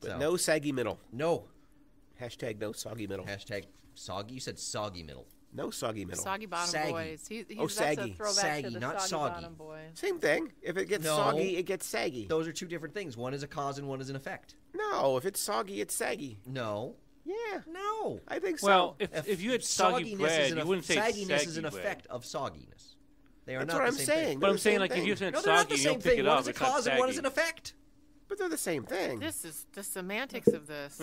But no saggy middle. No. Hashtag no soggy middle. Hashtag soggy. You said soggy middle. No soggy middle. Soggy bottom Saggy. boys. That's saggy. a throwback Saggy, to the not soggy soggy. bottom boy. Same thing. If it gets No. soggy, it gets saggy. Those are two different things. One is a cause and one is an effect. No, if it's soggy, it's saggy. No. Yeah. No. I think so. Well, if you had soggy Sogginess bread, is you wouldn't say sagginess saggy is an bread. effect of sogginess. They are That's not what the I'm same saying. thing. But They're I'm the saying, same like, if thing. you said No, they're not soggy, the you same don't pick thing. it One up. is a It's not cause and one is saggy. an effect. But they're the same thing. This is the semantics of this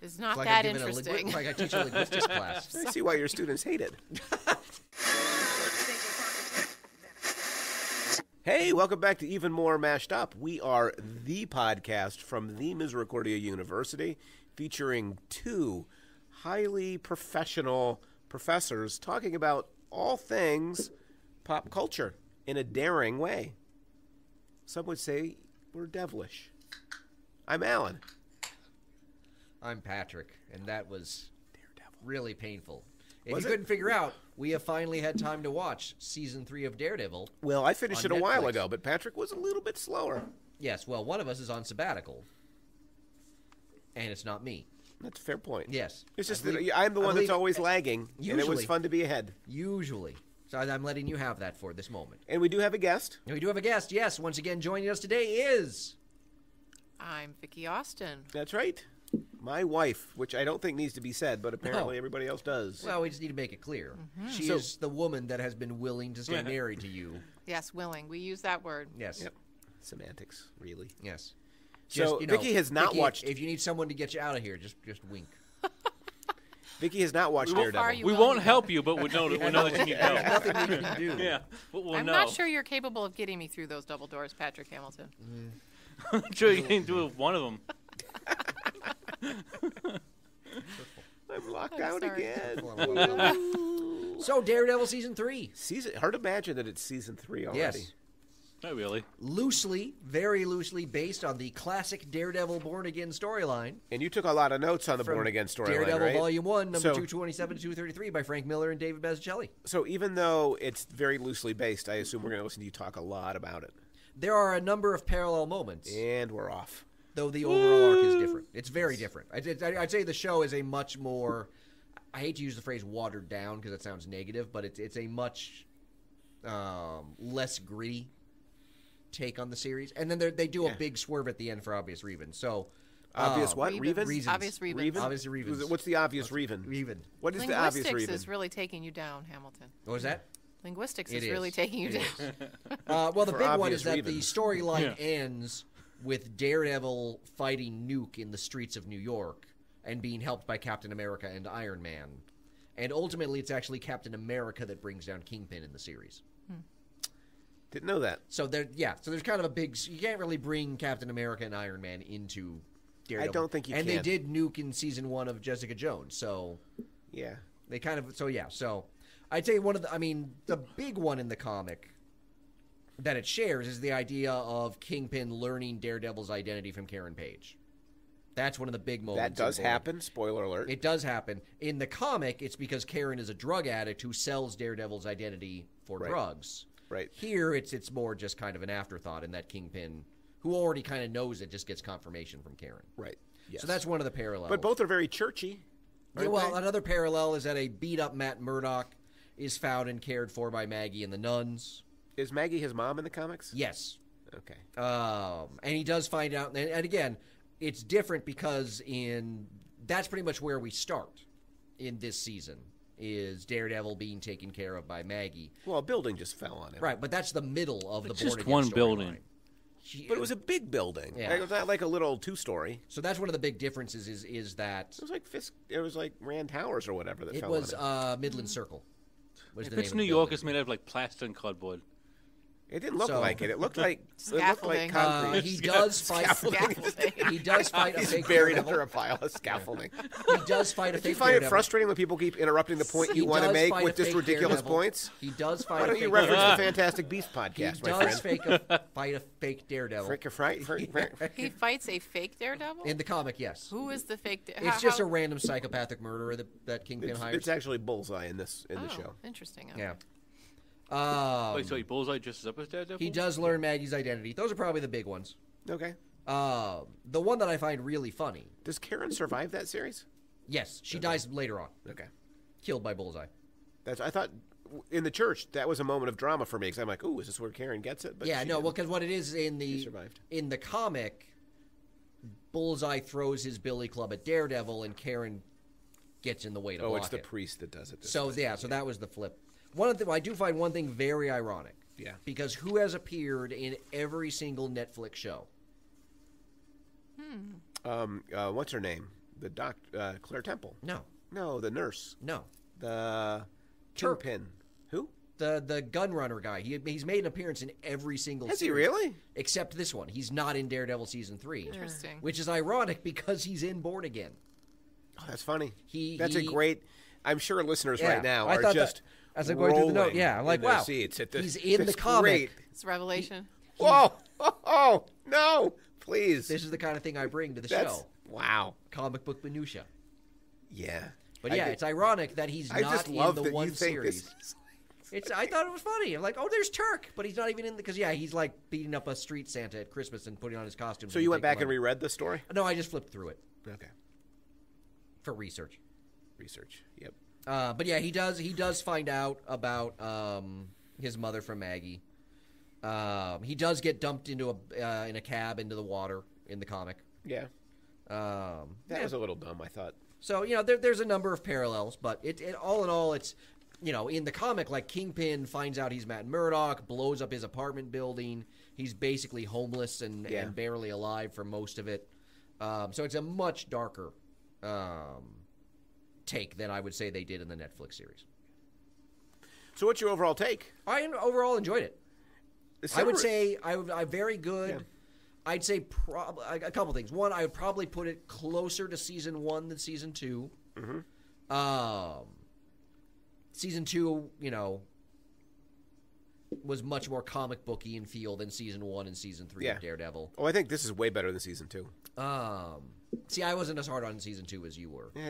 is not It's like that I'm giving interesting. it's like I teach a linguistics class. I see why your students hate it. Hey, welcome back to Even More Mashed Up. We are the podcast from the Misericordia University featuring two highly professional professors talking about all things pop culture in a daring way. Some would say we're devilish. I'm Allan. I'm Patrick, and that was Daredevil. really painful. If Was you it? couldn't figure out, we have finally had time to watch Season 3 of Daredevil. Well, I finished it On a while Netflix. ago, but Patrick was a little bit slower. Yes, well, one of us is on sabbatical, and it's not me. That's a fair point. Yes. It's just I believe- that I'm the I one that's believe- always lagging, and it was Usually. fun to be ahead. Usually. So I'm letting you have that for this moment. And we do have a guest. And we do have a guest, yes. Once again, joining us today is... I'm Vicki Austin. That's right. My wife, which I don't think needs to be said, but apparently No. everybody else does. Well, we just need to make it clear. She So- is the woman that has been willing to stay married to you. Yes, willing. We use that word. Yes. Yep. Semantics, really. Yes. So Vicki has not Vicky, watched. If you need someone to get you out of here, just wink. Vicki has not watched How far Daredevil. are you We willing won't to help you, but we'll know that you need help. Nothing we can do. Yeah, but we'll I'm know. not sure you're capable of getting me through those double doors, Patrick Hamilton. I'm sure you can do one of them. I'm locked I'm out sorry. again. So, Daredevil Season 3. Hard to imagine that it's season 3 already. Yes. Not really. Loosely, very loosely based on the classic Daredevil Born Again storyline. And you took a lot of notes on the from Born Again storyline, Daredevil right? Volume 1, number So- 227 to 233 by Frank Miller and David Mazzucchelli. So even though it's very loosely based, I assume we're going to listen to you talk a lot about it. There are a number of parallel moments, And we're off. though the overall arc is different. It's very different. I'd say the show is a much more, I hate to use the phrase watered down because it sounds negative, but it's a much less gritty take on the series. And then they do a big swerve at the end for obvious reasons. So, Obvious what? Reven. Reven? Reasons. Obvious Reven. Reven? Obvious reasons. What's the obvious Reven? Reven. What is the obvious Linguistics Reven? is really taking you down, Hamilton. What was that? Linguistics It is really is. taking you It down. Well, the For big one obvious is that the reasons. storyline ends with Daredevil fighting Nuke in the streets of New York and being helped by Captain America and Iron Man. And ultimately, it's actually Captain America that brings down Kingpin in the series. Didn't know that. So there's kind of a big. You can't really bring Captain America and Iron Man into Daredevil. I don't think you and can. they did Nuke in season 1 of Jessica Jones. So Yeah. they kind of. So I'd say the big one in the comic that it shares is the idea of Kingpin learning Daredevil's identity from Karen Page. That's one of the big moments. That does in the book. happen. Spoiler alert. It does happen. In the comic, it's because Karen is a drug addict who sells Daredevil's identity for Right. drugs. Right. Here, it's more just kind of an afterthought, and that Kingpin, who already kind of knows it, just gets confirmation from Karen. Right. Yes. So that's one of the parallels. But both are very churchy. Yeah, aren't well, they? another parallel is that a beat-up Matt Murdock is found and cared for by Maggie and the nuns. Is Maggie his mom in the comics? Yes. Okay. And he does find out, and again, it's different because that's pretty much where we start in this season, is Daredevil being taken care of by Maggie. Well, a building just fell on him. Right, but that's the middle of It's the Born just Again one storyline. building. But it was a big building. Yeah. It was not like a little two-story. So that's one of the big differences is that It was like Rand Towers or whatever that it fell was on him. Midland Circle. Was If the it's name New of the York, building. it's made out of like plastic and cardboard. It didn't look so- like it. It looked like Scaffolding. concrete. He does fight. Scaffolding. He does fight a He's fake buried Daredevil. under a pile of scaffolding. He does fight a Do you fake find it Daredevil. frustrating when people keep interrupting the point He you want to does make fight with a just fake ridiculous Daredevil. points? He does fight Why a don't fake you reference the Daredevil. Fantastic Beast He podcast, my does friend? fight a fake Daredevil. He fights a fake Daredevil? In the comic, yes. Who is the fake It's just a random psychopathic murderer that Kingpin hires. It's actually Bullseye in the show. Interesting. Yeah. Wait, so he Bullseye dresses up as Daredevil? He does learn Maggie's identity. Those are probably the big ones. Okay. The one that I find really funny. Does Karen survive that series? Yes, she dies later on, Okay. killed by Bullseye. I thought in the church that was a moment of drama for me because I'm like, "Ooh, is this where Karen gets it?" But Yeah, she no, didn't. well, because what it is She survived. in the comic, Bullseye throws his billy club at Daredevil, and Karen gets in the way to Oh, block it's the it. priest that does it. this So time. yeah, so that was the flip. I do find one thing very ironic. Yeah. Because who has appeared in every single Netflix show? What's her name? The Claire Temple. No, the nurse. No. The Turk. Kingpin. Who? The gun runner guy. He's made an appearance in every single Has he series. really? Except this one. He's not in Daredevil season 3. Interesting. Which is ironic because he's in Born Again. Oh, that's funny. He- That's a he- great. I'm sure listeners Yeah, right now I are thought just as I'm going through the note, rolling yeah, I'm like, in their wow, seats at this. he's in the That's comic. great. It's Revelation. Whoa! Oh, no! Please. This is the kind of thing I bring to the That's show. wow. Comic book minutia. Yeah. But I yeah, did- it's ironic that he's I not just in love the that one you think series. this. I thought it was funny. I'm like, oh, there's Turk, but he's not even in because he's like beating up a street Santa at Christmas and putting on his costume. So you went back and reread the story? No, I just flipped through it Okay. for research. Research. Yep. But yeah, he does find out about his mother from Maggie. He does get dumped into in a cab into the water in the comic. Yeah. That Yeah. was a little dumb, I thought. So there's a number of parallels, but it all in all, it's in the comic, like Kingpin finds out he's Matt Murdock, blows up his apartment building. He's basically homeless and barely alive for most of it. So it's a much darker take than I would say they did in the Netflix series. So what's your overall take? I overall enjoyed it. I would say I very good. Yeah. I'd say a couple things. One, I would probably put it closer to season 1 than season 2. Mm-hmm. Season 2, was much more comic booky in feel than season 1 and season 3 of Daredevil. Oh, I think this is way better than season 2. See, I wasn't as hard on season 2 as you were. Yeah,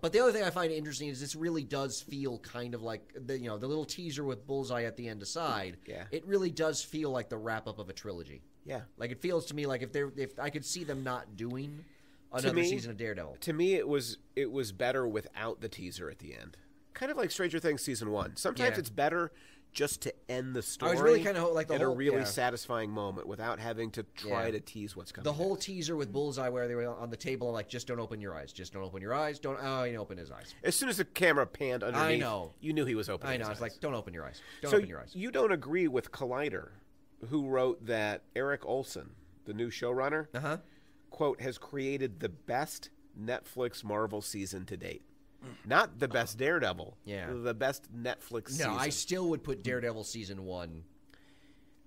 But the other thing I find interesting is this really does feel kind of like the little teaser with Bullseye at the end aside. Yeah. It really does feel like the wrap up of a trilogy. yeah. Like it feels to me like if I could see them not doing another season of Daredevil. To me, it was better without the teaser at the end. Kind of like Stranger Things season 1. Sometimes Yeah. it's better just to end the story. I was really kind of like the at whole a really yeah. satisfying moment without having to try Yeah. to tease what's coming. The whole teaser with Bullseye where they were on the table like just don't open your eyes, just don't open your eyes, don't he open his eyes. As soon as the camera panned underneath, I know. you knew he was opening. I know. his It's eyes. like don't open your eyes, don't So open your eyes. you don't agree with Collider, who wrote that Eric Olson, the new showrunner, quote, has created the best Netflix Marvel season to date. Not the best Daredevil. Yeah. The best Netflix season. No, I still would put Daredevil season 1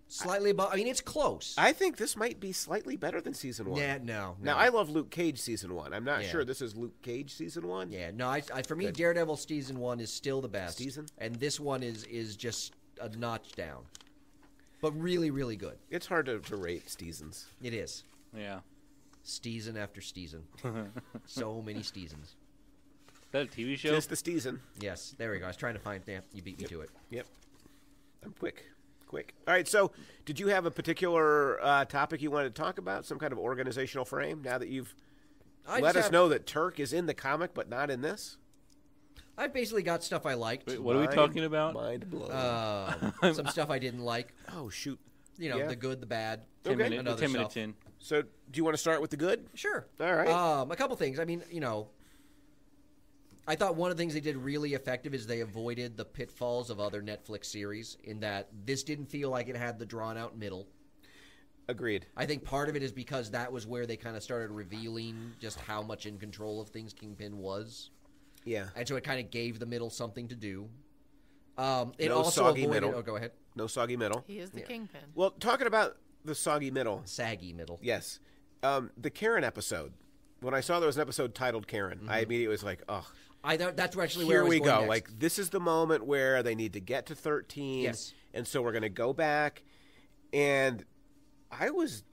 slightly above. I mean, it's close. I think this might be slightly better than season 1. Yeah, no. Now, I love Luke Cage season 1. I'm not Yeah. sure this is Luke Cage season 1. Yeah, no. For me, Daredevil season 1 is still the best. Season? And this one is just a notch down, but really, really good. It's hard to rate seasons. It is. Yeah. Season after season. So many seasons. Is that a TV show? Just the season. Yes, there we go. I was trying to find. Damn, you beat me to it. Yep. I'm quick. All right, so did you have a particular topic you wanted to talk about? Some kind of organizational frame now that you've let us know that Turk is in the comic but not in this? I've basically got stuff I liked. Wait, what are we talking about? Mind blown. Some stuff I didn't like. Oh, shoot. The good, the bad. 10 Okay. minute, And other 10 minute stuff. tin. So do you want to start with the good? Sure. All right. A couple things. I mean, I thought one of the things they did really effective is they avoided the pitfalls of other Netflix series in that this didn't feel like it had the drawn-out middle. Agreed. I think part of it is because that was where they kind of started revealing just how much in control of things Kingpin was. Yeah. And so it kind of gave the middle something to do. It No also soggy avoided... middle. Oh, go ahead. No soggy middle. He is the kingpin. Well, talking about the soggy middle. Saggy middle. Yes. The Karen episode. When I saw there was an episode titled Karen, I immediately was like, oh, I thought that's actually where here I was we going go. next. Like, this is the moment where they need to get to 13. Yes. And so we're going to go back. And I was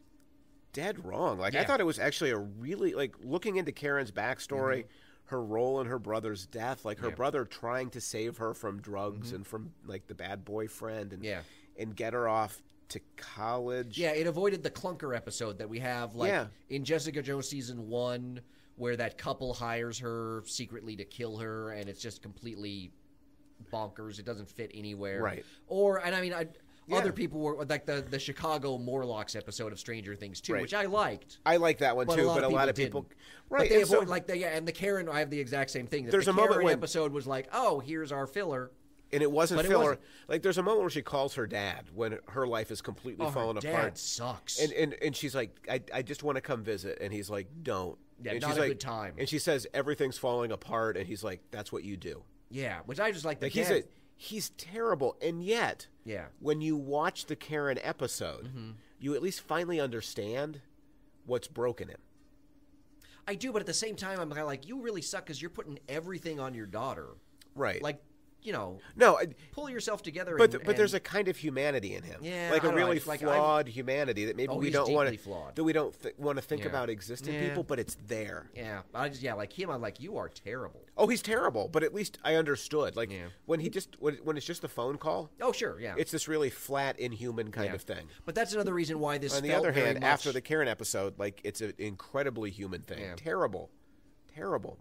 dead wrong. Like, I Yeah. thought it was actually a really, like, looking into Karen's backstory, her role in her brother's death, like her brother trying to save her from drugs and from, like, the bad boyfriend and, Yeah. and get her off to college. Yeah, it avoided the clunker episode that we have, like, Yeah. in Jessica Jones season 1, where that couple hires her secretly to kill her, and it's just completely bonkers. It doesn't fit anywhere. Right. Other people were, like, the Chicago Morlocks episode of Stranger Things, too, Right. which I liked. I like that one, too, but a lot of people... didn't. Right. But they and so- avoid, and the Karen, I have the exact same thing. That There's the a moment Karen when- episode was like, oh, here's our filler. And it wasn't But it filler. wasn't. Like, there's a moment where she calls her dad when her life is completely Oh, falling her dad apart. sucks. And she's like, I just want to come visit. And he's like, don't. Yeah, and not she's a like, good time. And she says, everything's falling apart. And he's like, that's what you do. Yeah, which I just like the Like, dad. he's terrible. And yet, Yeah. when you watch the Karen episode, Mm-hmm. you at least finally understand what's broken him. I do, but at the same time, I'm kind of like, you really suck because you're putting everything on your daughter. Right. Like, no, pull yourself together. but there's a kind of humanity in him, Yeah, like I a don't know, really it's like flawed humanity that maybe we he's don't want deeply to flawed. that we don't want to think Yeah. about existing Yeah. people, but it's there. Yeah, like him, I'm like, you are terrible. Oh, he's terrible, but at least I understood. Like Yeah. when it's just a phone call, Oh, sure, yeah. it's this really flat, inhuman kind Yeah. of thing. But that's another reason why this On the felt other very hand, much- after the Karen episode, like it's an incredibly human thing. Yeah. Terrible,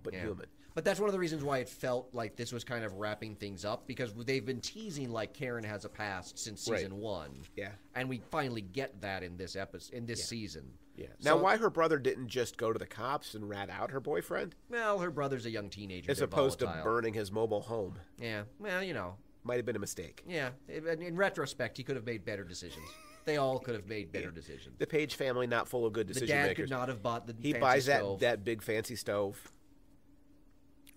but Yeah. human. But that's one of the reasons why it felt like this was kind of wrapping things up, because they've been teasing like Karen has a past since season Right. 1. Yeah. And we finally get that in this season. Yeah. So- Now, why her brother didn't just go to the cops and rat out her boyfriend, Well, her brother's a young teenager. as they're opposed volatile. to burning his mobile home, Yeah, well, might have been a mistake. yeah. In retrospect, he could have made better decisions. They all could have made better decisions. The Page family not full of good The decision dad makers. could not have bought the He fancy buys stove. that big fancy stove.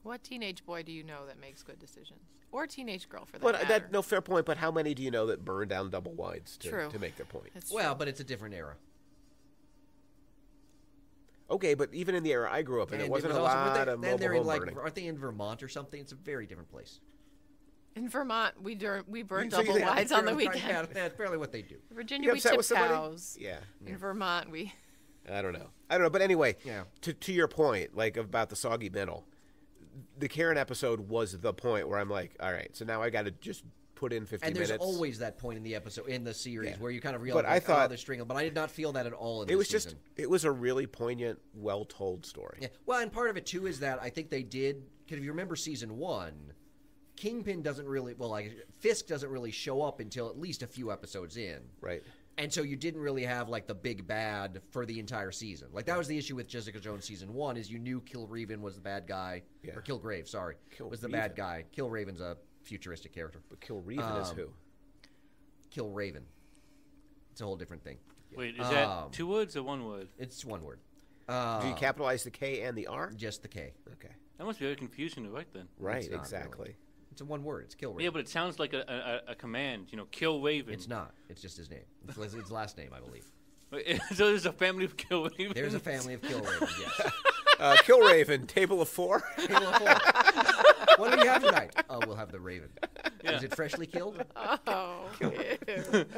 What teenage boy do you know that makes good decisions? Or teenage girl, for that But matter. no, fair point. But how many do you know that burn down double wides True. to make their point? It's Well, true. but it's a different era. Okay, but even in the era I grew up in, And it wasn't was a also- lot but of then mobile they're in home like, burning. aren't they in Vermont or something? It's a very different place. In Vermont, we burn So you double think- wides on the Yeah, weekend. that's fairly what they do. Virginia, You we upset tip with somebody? cows. Yeah, In Vermont, we... I don't know. But anyway, Yeah. to your point, like about the soggy middle, the Karen episode was the point where I'm like, all right, so now I got to just put in 50 And there's minutes. always that point in the episode, in the series, Yeah. where you kind of realize, I thought- they're stringing. But I did not feel that at all in It this was season. it was a really poignant, well-told story. Yeah. Well, and part of it too is that I think they did, because if you remember season 1, Kingpin doesn't really, Fisk doesn't really show up until at least a few episodes in. Right. And so you didn't really have like the big bad for the entire season. Like that was the issue with Jessica Jones season 1, is you knew Killraven was the bad guy, Yeah. or Kilgrave, sorry, was the Killraven. bad guy. Killraven's a futuristic character. But Killraven is who? Killraven. It's a whole different thing. Wait, is that 2 words or 1 word? It's one word. Do you capitalize the K and the R? Just the K. Okay. That must be very confusing to write then. Right, not exactly. It's a one word. It's Killraven. Yeah, but it sounds like a command. Kill Raven. It's not. It's just his name. It's his last name, I believe. So there's a family of Kill Raven. There's a family of Killraven, yes. Killraven, table of 4. Table of 4. What do we have tonight? Oh, we'll have the Raven. Yeah. Is it freshly killed? Oh, ew.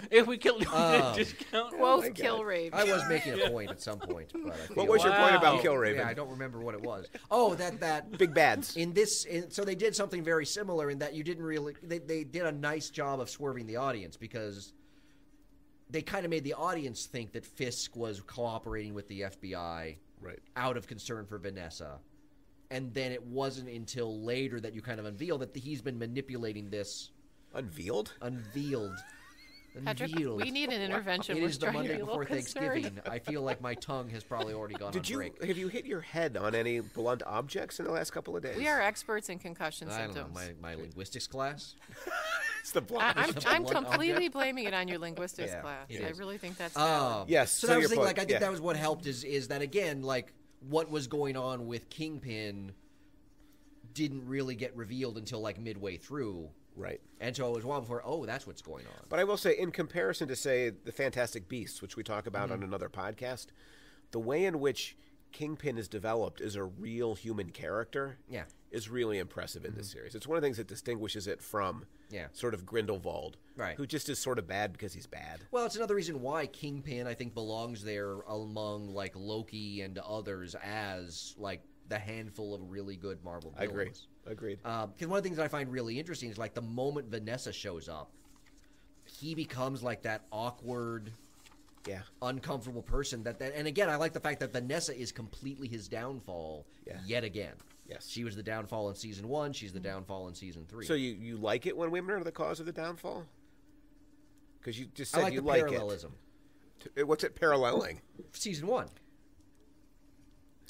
If we killed Oh. discount. Both kill Raven. I was making a point at some point, but I feel What was your point about Wow. Killraven? Yeah, I don't remember what it was. Oh, that Big bads. so they did something very similar in that you didn't really they did a nice job of swerving the audience, because they kind of made the audience think that Fisk was cooperating with the FBI Right. out of concern for Vanessa. And then it wasn't until later that you kind of unveiled that he's been manipulating this. Unveiled? Unveiled. Patrick, Unveiled. we need an intervention. It We're is the starting to Monday be a little before concerned. Thanksgiving. I feel like my tongue has probably already gone on break. Have you hit your head on any blunt objects in the last couple of days? We are experts in concussion I don't know, symptoms. my linguistics class. It's the blunt. I'm Blunt completely object. blaming it on your linguistics Yeah, class. it I is. really think that's valid. Yes, So so that was your the thing. point, Like I think yeah. that was what helped is that again, like what was going on with Kingpin didn't really get revealed until like midway through, Right. and so it was a while before. Oh, that's what's going on. But I will say, in comparison to, say, the Fantastic Beasts, which we talk about Mm-hmm. on another podcast, the way in which Kingpin is developed as a real human character Yeah. is really impressive in this series. It's one of the things that distinguishes it from Yeah. sort of Grindelwald, Right. who just is sort of bad because he's bad. Well, it's another reason why Kingpin, I think, belongs there among like Loki and others as like the handful of really good Marvel I agree. villains. Agreed. Because one of the things that I find really interesting is like the moment Vanessa shows up, he becomes like that awkward, uncomfortable person. And again, I like the fact that Vanessa is completely his downfall yet again. Yes. She was the downfall in season 1. She's the downfall in season 3. So you like it when women are the cause of the downfall? Because you just I said like you the like parallelism. it. What's it paralleling? Season 1.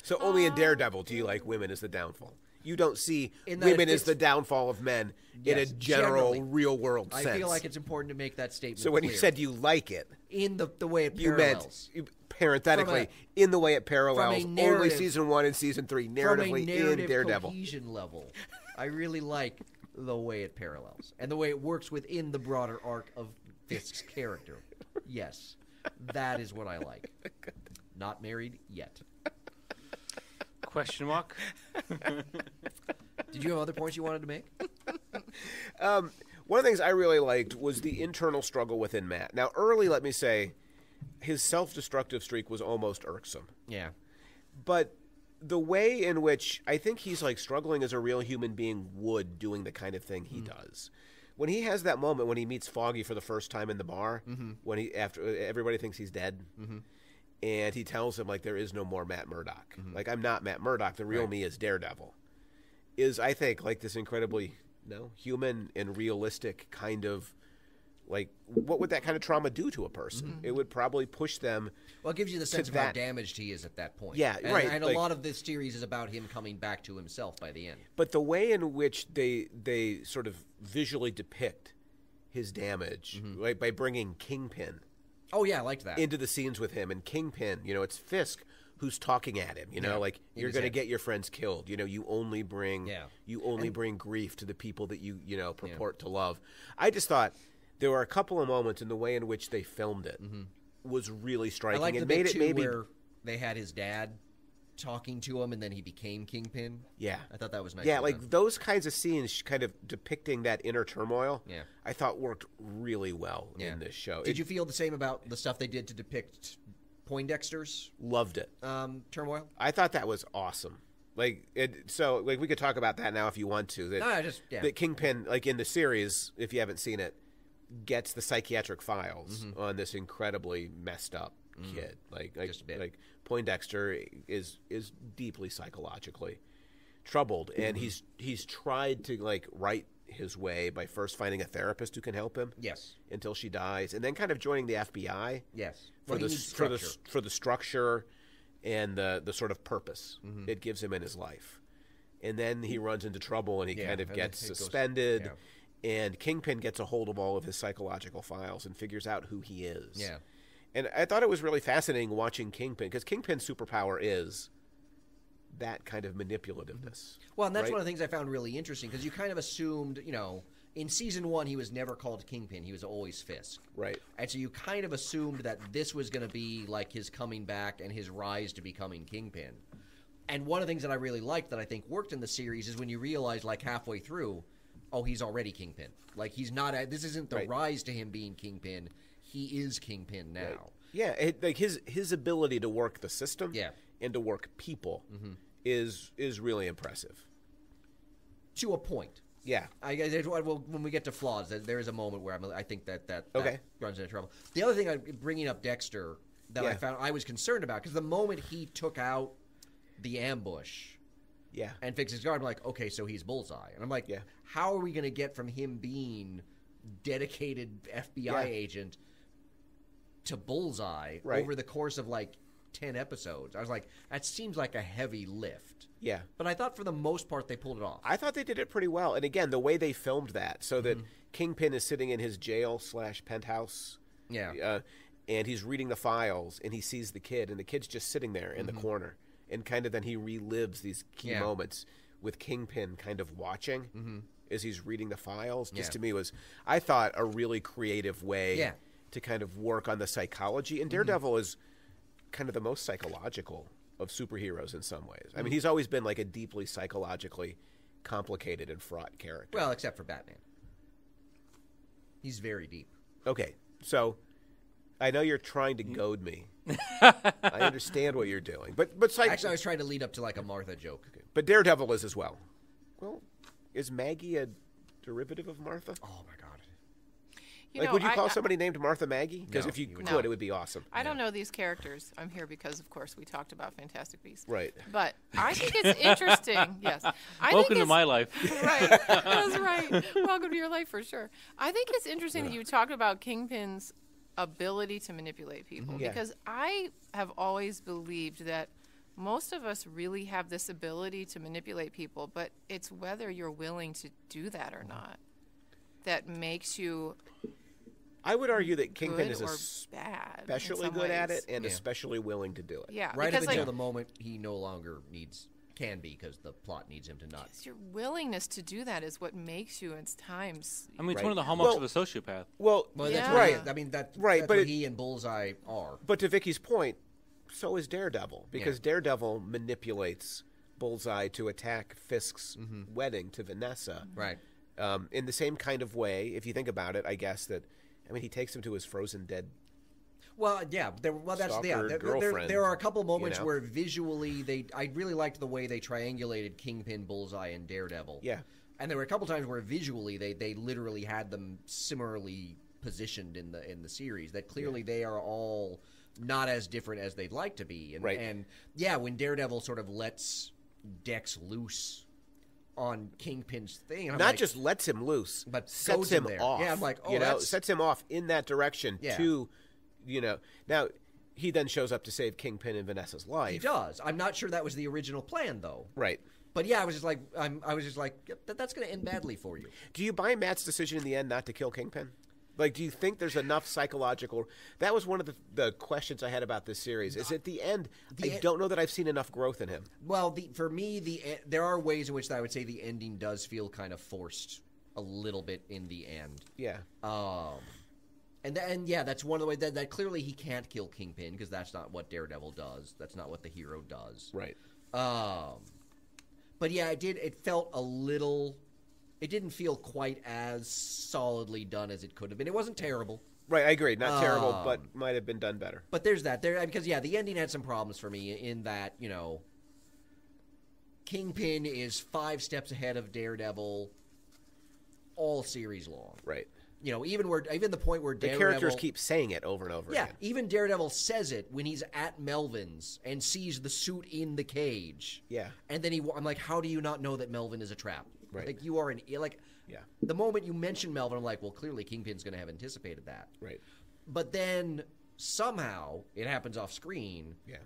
So only in Daredevil do you like women as the downfall. You don't see In that women it as fits- the downfall of men in a Yes, general, generally. real-world sense. I feel like it's important to make that statement So when you clear. said you like it, in the way it you parallels. meant parenthetically From in the way it parallels only narrative- season 1 and season 3 From a narratively narrative in Daredevil. cohesion level, I really like the way it parallels and the way it works within the broader arc of Fisk's character. Yes, that is what I like. Not married yet. Question mark? Did you have other points you wanted to make? One of the things I really liked was the internal struggle within Matt. Now, early, let me say, his self-destructive streak was almost irksome. Yeah. But the way in which I think he's like struggling as a real human being would doing the kind of thing he does. When he has that moment when he meets Foggy for the first time in the bar, when he after everybody thinks he's dead, and he tells him like there is no more Matt Murdock. Like I'm not Matt Murdock. The real me is Daredevil. Is I think like this incredibly human and realistic kind of like what would that kind of trauma do to a person? It would probably push them. Well, it gives you the sense of how that- damaged he is at that point. Yeah, and, right, And like- a lot of this series is about him coming back to himself by the end. But the way in which they sort of visually depict his damage, right, by bringing Kingpin Oh yeah, I liked that. into the scenes with him, and Kingpin, it's Fisk who's talking at him, like in you're his going to head. get your friends killed. You only bring bring grief to the people that you purport to love. I just thought there were a couple of moments in the way in which they filmed it was really I striking. liked It the made bit it too maybe where they had his dad talking to him, and then he became Kingpin. yeah. I thought that was nice. Yeah, like those kinds of scenes kind of depicting that inner turmoil, Yeah. I thought worked really well in this show. Did you feel the same about the stuff they did to depict Poindexter's Loved it. turmoil? I thought that was awesome. Like we could talk about that now if you want to. That Kingpin, like in the series, if you haven't seen it, gets the psychiatric files on this incredibly messed up kid. Just a bit. Like Poindexter is deeply psychologically troubled, and he's tried to like right his way by first finding a therapist who can help him. Yes. Until she dies, and then kind of joining the FBI. Yes. For the structure and the sort of purpose it gives him in his life. And then he runs into trouble and he kind of gets suspended. And Kingpin gets a hold of all of his psychological files and figures out who he is. Yeah. And I thought it was really fascinating watching Kingpin, because Kingpin's superpower is that kind of manipulativeness. Well, and that's right? one of the things I found really interesting, because you kind of assumed, in season 1 he was never called Kingpin. He was always Fisk. Right. And so you kind of assumed that this was going to be like his coming back and his rise to becoming Kingpin. And one of the things that I really liked that I think worked in the series is when you realize like halfway through, oh, he's already Kingpin. Like he's not, this isn't the rise to him being Kingpin. He is Kingpin now. Right. Yeah, like his ability to work the system and to work people is really impressive. To a point. Yeah. When we get to flaws, there is a moment where I think that Okay. runs into trouble. The other thing, bringing up Dexter, that I found I was concerned about, because the moment he took out the ambush and fixed his guard, I'm like, okay, so he's Bullseye. And I'm like, how are we going to get from him being dedicated FBI agent to Bullseye over the course of like 10 episodes? I was like, that seems like a heavy lift. Yeah. But I thought for the most part they pulled it off. I thought they did it pretty well. And again, the way they filmed that, so that Kingpin is sitting in his jail/penthouse. Yeah. And he's reading the files, and he sees the kid, and the kid's just sitting there in the corner. And kind of then he relives these key moments with Kingpin kind of watching as he's reading the files. Just to me was, I thought, a really creative way to kind of work on the psychology. And Daredevil is kind of the most psychological of superheroes in some ways. I mean, he's always been like a deeply psychologically complicated and fraught character. Well, except for Batman. He's very deep. Okay, so I know you're trying to goad me. I understand what you're doing, but Actually, I was trying to lead up to like a Martha joke. But Daredevil is as well. Well, is Maggie a derivative of Martha? Oh my god. Like, would you call somebody named Martha Maggie? Because No, if you you could, would not. it would be awesome. I don't know these characters. I'm here because, of course, we talked about Fantastic Beasts. Right. But I think it's interesting. Yes. Welcome to my life. Right. That's right. Welcome to your life for sure. I think it's interesting that you talked about Kingpin's ability to manipulate people Yeah. because I have always believed that most of us really have this ability to manipulate people, but it's whether you're willing to do that or not that makes you I would argue that Kingpin good is or bad in especially some good at ways. it and especially willing to do it. Yeah, Right because up until like the moment he no longer can be because the plot needs him to not. your willingness to do that is what makes you at times. I mean, it's Right. one of the hallmarks Well- of a sociopath. Well, Well, Yeah. that's right. right. I mean, that's but what it- he and Bullseye are. But to Vicky's point, so is Daredevil because Daredevil manipulates Bullseye to attack Fisk's wedding to Vanessa. Right. In the same kind of way, if you think about it, I guess that, I mean, he takes him to his frozen dead. Well, yeah. That's Stalker there, girlfriend, there are a couple moments you know? where visually I really liked the way they triangulated Kingpin, Bullseye, and Daredevil. Yeah. And there were a couple times where visually they literally had them similarly positioned in the series. That clearly they are all not as different as they'd like to be. And, Right. And yeah, when Daredevil sort of lets Dex loose on Kingpin's thing, I'm Not like, just lets him loose, But sets goes in him there. off. Yeah, I'm like, oh, you know, that's- sets him off in that direction Yeah. to, you know. Now, he then shows up to save Kingpin and Vanessa's life. he does. I'm not sure that was the original plan though. Right. But yeah, I was just like, that's going to end badly for you. Do you buy Matt's decision in the end not to kill Kingpin? Like, do you think there's enough psychological? That was one of the questions I had about this series. Is at the end, I don't know that I've seen enough growth in him. Well, for me, there are ways in which I would say the ending does feel kind of forced a little bit in the end. Yeah. And yeah, that's one of the ways that clearly he can't kill Kingpin because that's not what Daredevil does. That's not what the hero does. Right. But yeah, it felt a little. It didn't feel quite as solidly done as it could have been. It wasn't terrible. Right, I agree. Not terrible, but might have been done better. But there's that because yeah, the ending had some problems for me in that Kingpin is 5 steps ahead of Daredevil all series long. Right. Even the point where The Daredevil, characters keep saying it over and over yeah, again. even Daredevil says it when he's at Melvin's and sees the suit in the cage. Yeah. And then I'm like, how do you not know that Melvin is a trap? Right. Like you are Yeah. the moment you mention Melvin, I'm like, well, clearly Kingpin's going to have anticipated that. Right. But then somehow it happens off screen. Yeah.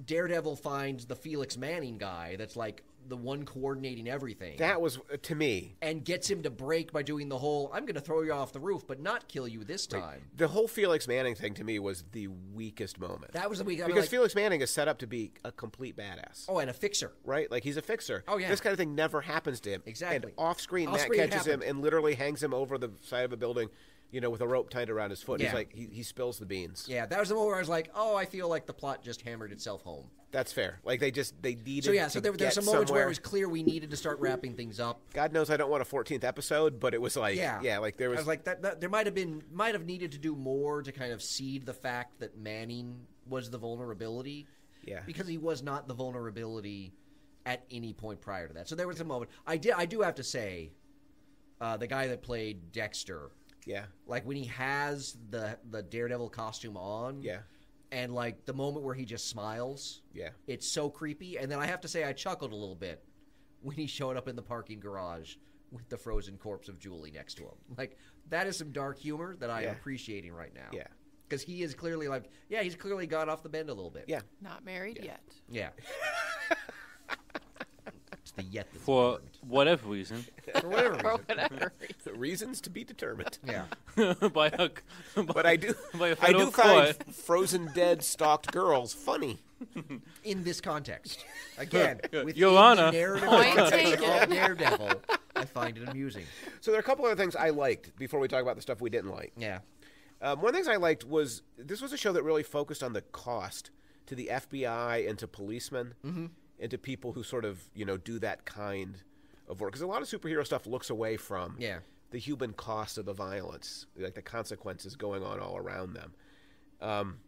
Daredevil finds the Felix Manning guy that's like the one coordinating everything. That was, to me, and gets him to break by doing the whole, I'm going to throw you off the roof, but not kill you this time. the whole Felix Manning thing to me was the weakest moment. That was the week. Because Felix Manning is set up to be a complete badass. Oh, and a fixer. Right? Like, he's a fixer. Oh, yeah. This kind of thing never happens to him. Exactly. And off-screen, Matt Off-screen it catches him happened. and literally hangs him over the side of a building, with a rope tied around his foot. Yeah. He's like, he spills the beans. Yeah, that was the moment where I was like, oh, I feel like the plot just hammered itself home. That's fair. Like, they needed So, yeah, to there's get some moments where somewhere. it was clear we needed to start wrapping things up. God knows I don't want a 14th episode, but it was like, like there was. I was like, that there might have needed to do more to kind of seed the fact that Manning was the vulnerability. Yeah. Because he was not the vulnerability at any point prior to that. So there was a moment. I do have to say, the guy that played Dexter, yeah. like when he has the Daredevil costume on, Yeah. and like the moment where he just smiles, Yeah. it's so creepy. And then I have to say I chuckled a little bit when he showed up in the parking garage with the frozen corpse of Julie next to him. Like, that is some dark humor that I am Yeah. appreciating right now. Yeah. Because he is clearly he's clearly gone off the bend a little bit. Yeah. Not married yet. Yeah. It's the yet that's For important. whatever reason. For whatever For reason. whatever. Reasons to be determined. Yeah. But I do by a I federal do find court. frozen dead stalked girls funny. In this context. Again, within Your the Honor. narrative Point context taken. of Daredevil, I find it amusing. So there are a couple other things I liked before we talk about the stuff we didn't like. Yeah. One of the things I liked was this was a show that really focused on the cost to the FBI and to policemen and to people who sort of, do that kind of work. Because a lot of superhero stuff looks away from the human cost of the violence, like the consequences going on all around them.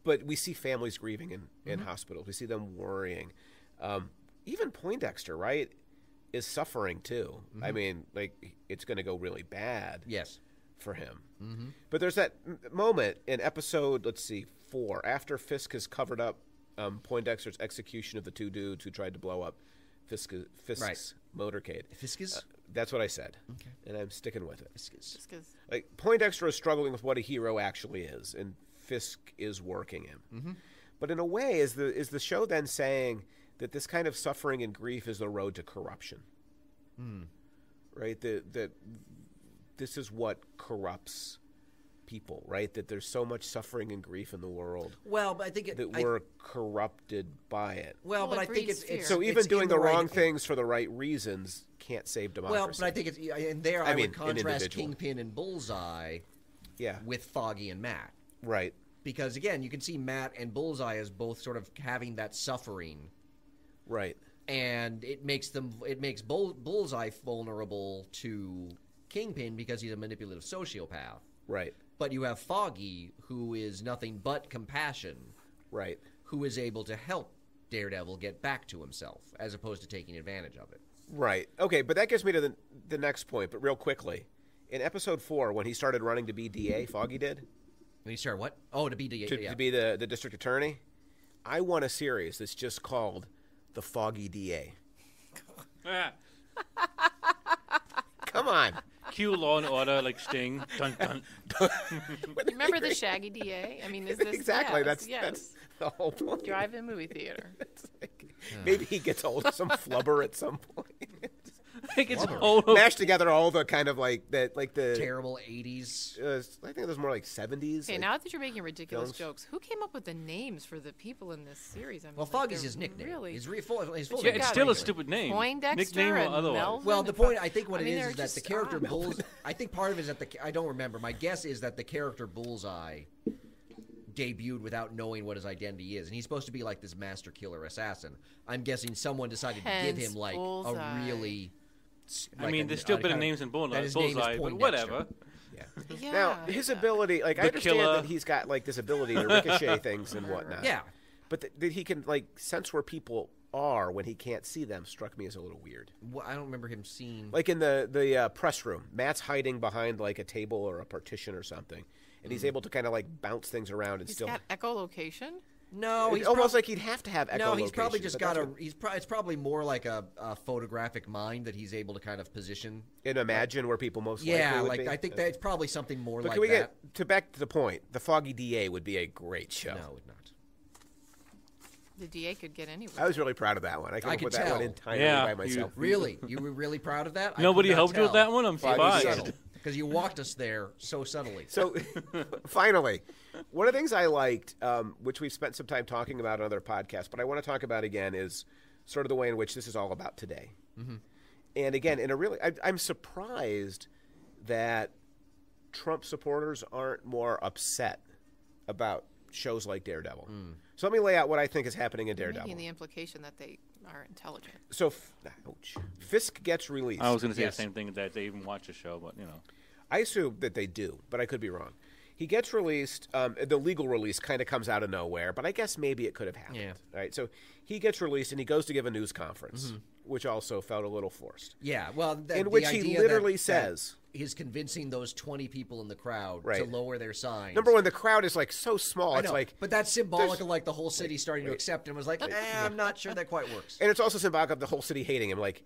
But we see families grieving in hospitals. We see them worrying. Even Poindexter, right? is suffering too. I mean, like, it's going to go really bad Yes. for him. But there's that moment in episode, let's see, 4, after Fisk has covered up Poindexter's execution of the 2 dudes who tried to blow up Fisk's motorcade. Fisk's? That's what I said. Okay. And I'm sticking with it. Just 'cause- Like, Poindexter is struggling with what a hero actually is, and Fisk is working him. But in a way, is the show then saying that this kind of suffering and grief is the road to corruption? Right? That this is what corrupts people, right? That there's so much suffering and grief in the world Well, but I think that we're corrupted by it. Well, Well, but it I think breeds it's fear. So even it's doing in the right- wrong things for the right reasons can't save democracy. Well, but I think it's in there. I I, mean, would an contrast individual. Kingpin and Bullseye yeah, with Foggy and Matt, right. because again, you can see Matt and Bullseye as both sort of having that suffering, Right. and it makes Bullseye vulnerable to Kingpin because he's a manipulative sociopath. Right. But you have Foggy, who is nothing but compassion, Right. who is able to help Daredevil get back to himself, as opposed to taking advantage of it. Right. Okay, but that gets me to the next point, but real quickly. In episode 4, when he started running to be DA, Foggy did, When he started what? Oh, to be the to be the district attorney, I want a series that's just called The Foggy DA. Come on. Cue Law and Order, like Sting. Dun, dun. Remember the Shaggy DA? I mean, is this Exactly. Yes, That's the whole point. drive-in movie theater. It's like, maybe he gets hold of some flubber at some point. I think it's old. Mash together all the kind of like that, like the. terrible 80s. I think it was more like 70s. Okay, like- now that you're making ridiculous films. jokes, who came up with the names for the people in this series? I mean, Well, like, Foggy's they're his nickname. Really? His full Yeah, name. it's got still a like stupid name. Poindexter Nickname or and otherwise. Melvin. Well, the and point Fo- I think what I it mean, is they're is that the just character odd. Bulls. I think part of it is that I don't remember. My guess is that the character Bullseye debuted without knowing what his identity is, and he's supposed to be like this master killer assassin. I'm guessing someone decided to give Hence him like Bullseye. a really. I mean, there's still better names than that his name is Bullseye, but Poindexter. whatever. Yeah. Now, his ability, like, I The understand killer. that he's got, like, this ability to ricochet things and whatnot. Yeah. But that he can, like, sense where people are when he can't see them struck me as a little weird. Well, I don't remember him seeing. Like in the press room, Matt's hiding behind, like, a table or a partition or something, and he's able to kind of, like, bounce things around and He's still. got echolocation. No, It's he's almost like he'd have to have echolocation. No, he's probably just but got that's a. what- It's probably more like a photographic mind that he's able to kind of position. And imagine where people most Yeah, likely would like be. I think that's probably something more But like can we that. get to back to the point? The Foggy DA would be a great show. No, it's not. The DA could get anywhere. I was really proud of that one. I I could could put that one tell. entirely Yeah, by myself. Really, you were really proud of that? Nobody helped you with that one? I'm Foggy surprised. DA. Because you walked us there so subtly. So, finally, one of the things I liked, which we've spent some time talking about on other podcasts, but I want to talk about again, is sort of the way in which this is all about today. Mm-hmm. And again, in a really, I'm surprised that Trump supporters aren't more upset about shows like Daredevil. So let me lay out what I think is happening in Daredevil. Making the implication that they are intelligent. So, ouch. Fisk gets released. I was going to say Yes. the same thing, that they even watch the show, but, you know. I assume that they do, but I could be wrong. He gets released. The legal release kind of comes out of nowhere, but I guess maybe it could have happened. Yeah. Right. So he gets released and he goes to give a news conference, which also felt a little forced. Yeah, well, In the which he idea literally that says, he's convincing those 20 people in the crowd to Right. lower their signs. number one, the crowd is like so small. I It's know, like, but that's symbolic there's- of like the whole city starting to accept him. Was like, I'm not sure that quite works. and it's also symbolic of the whole city hating him. Like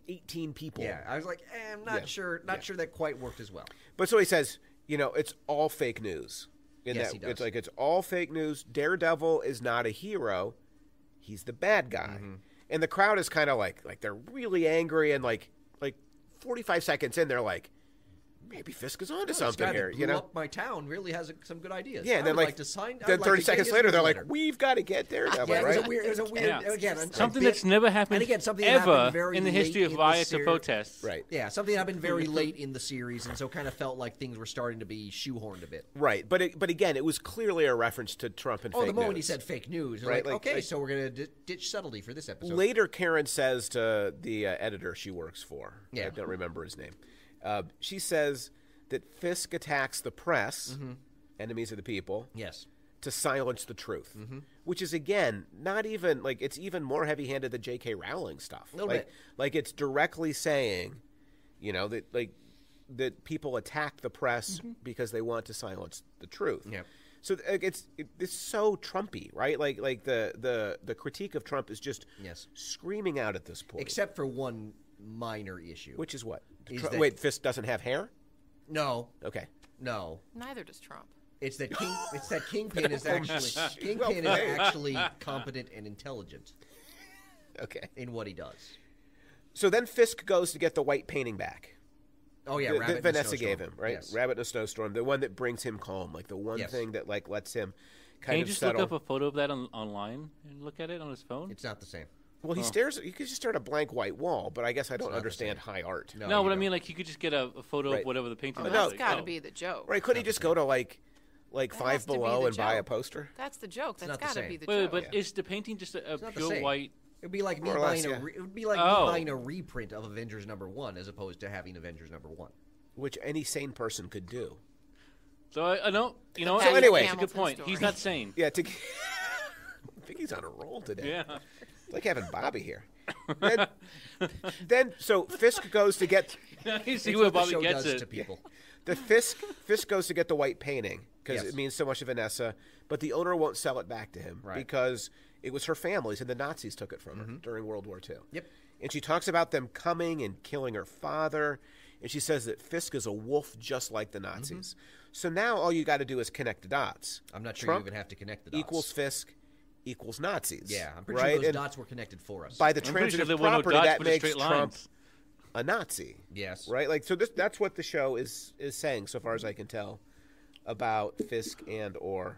18 people. Yeah, I was like, I'm not Yeah. sure, sure that quite worked as well. But so he says, it's all fake news. Yes, he does. It's like it's all fake news. Daredevil is not a hero; he's the bad guy. Mm-hmm. And the crowd is kind of like they're really angry, and like 45 seconds in, they're like, maybe Fisk is onto This something guy here. that blew up my town really has some good ideas. Yeah, I and then would like to sign. I'd then like 30 to get seconds his later, they're newsletter. like, we've got to get Daredevil, Yeah, right? it was a weird. Yeah. Again, Something that's never happened and again, something that ever happened very in the history late of in the riots or series. protests. Right. Yeah, something happened very late in the series, and so kind of felt like things were starting to be shoehorned a bit. Right, but again, it was clearly a reference to Trump and Oh, fake the moment he news. said fake news, Right, like, okay, like- so we're gonna ditch subtlety for this episode. Later, Karen says to the editor she works for, Yeah. I don't remember his name, she says that Fisk attacks the press, enemies of the people, Yes. to silence the truth, which is, again, not even, like, it's even more heavy-handed than J.K. Rowling stuff. A little like, bit. Like, it's directly saying, you know, that, like, that people attack the press because they want to silence the truth. Yeah. So it's so Trumpy, right? Like the critique of Trump is just screaming out at this point. Except for one minor issue. Which is what? Wait, Fisk doesn't have hair? No. Okay. No. Neither does Trump. It's that Kingpin is actually competent and intelligent. Okay. In what he does. So then Fisk goes to get the white painting back. Oh yeah, Rabbit that Vanessa gave him, right? Yes. Rabbit in a Snowstorm, the one that brings him calm, like the one thing that like lets him kind Can you of just settle. look up a photo of that online and look at it on his phone? It's not the same. Well, he stares. You could just stare at a blank white wall, but I guess I don't understand high art. No, but I mean, like, you could just get a photo Right. of whatever the painting is. That's like, got to be the joke. Right? Couldn't he just go to like That Five has to be Below the and buy a joke. poster? That's the joke. That's not the got to same. be the Wait, joke. but is the painting just a not the pure same. white? It'd be like me More or less, buying yeah. it would be like me buying a reprint of Avengers #1 as opposed to having Avengers #1. Which any sane person could do. So I know, you know. So anyway, it's a good point. He's not sane. Yeah, I think he's on a roll today. Yeah. It's like having Bobby here. Then so Fisk goes to get You see It's where what the Bobby show gets does it. to people. the Fisk goes to get the white painting because Yes. it means so much to Vanessa, but the owner won't sell it back to him Right. because it was her family's and the Nazis took it from her during World War II. Yep. And she talks about them coming and killing her father, and she says that Fisk is a wolf just like the Nazis. So now all you got to do is connect the dots. I'm not sure Trump you even have to connect the dots. equals Fisk equals Nazis. Yeah, I'm pretty right? sure those And dots were connected for us. by the I'm pretty transitive sure there were no property, dots, that but makes straight Trump lines. a Nazi. Yes. Right? Like so that's what the show is saying so far as I can tell about Fisk and or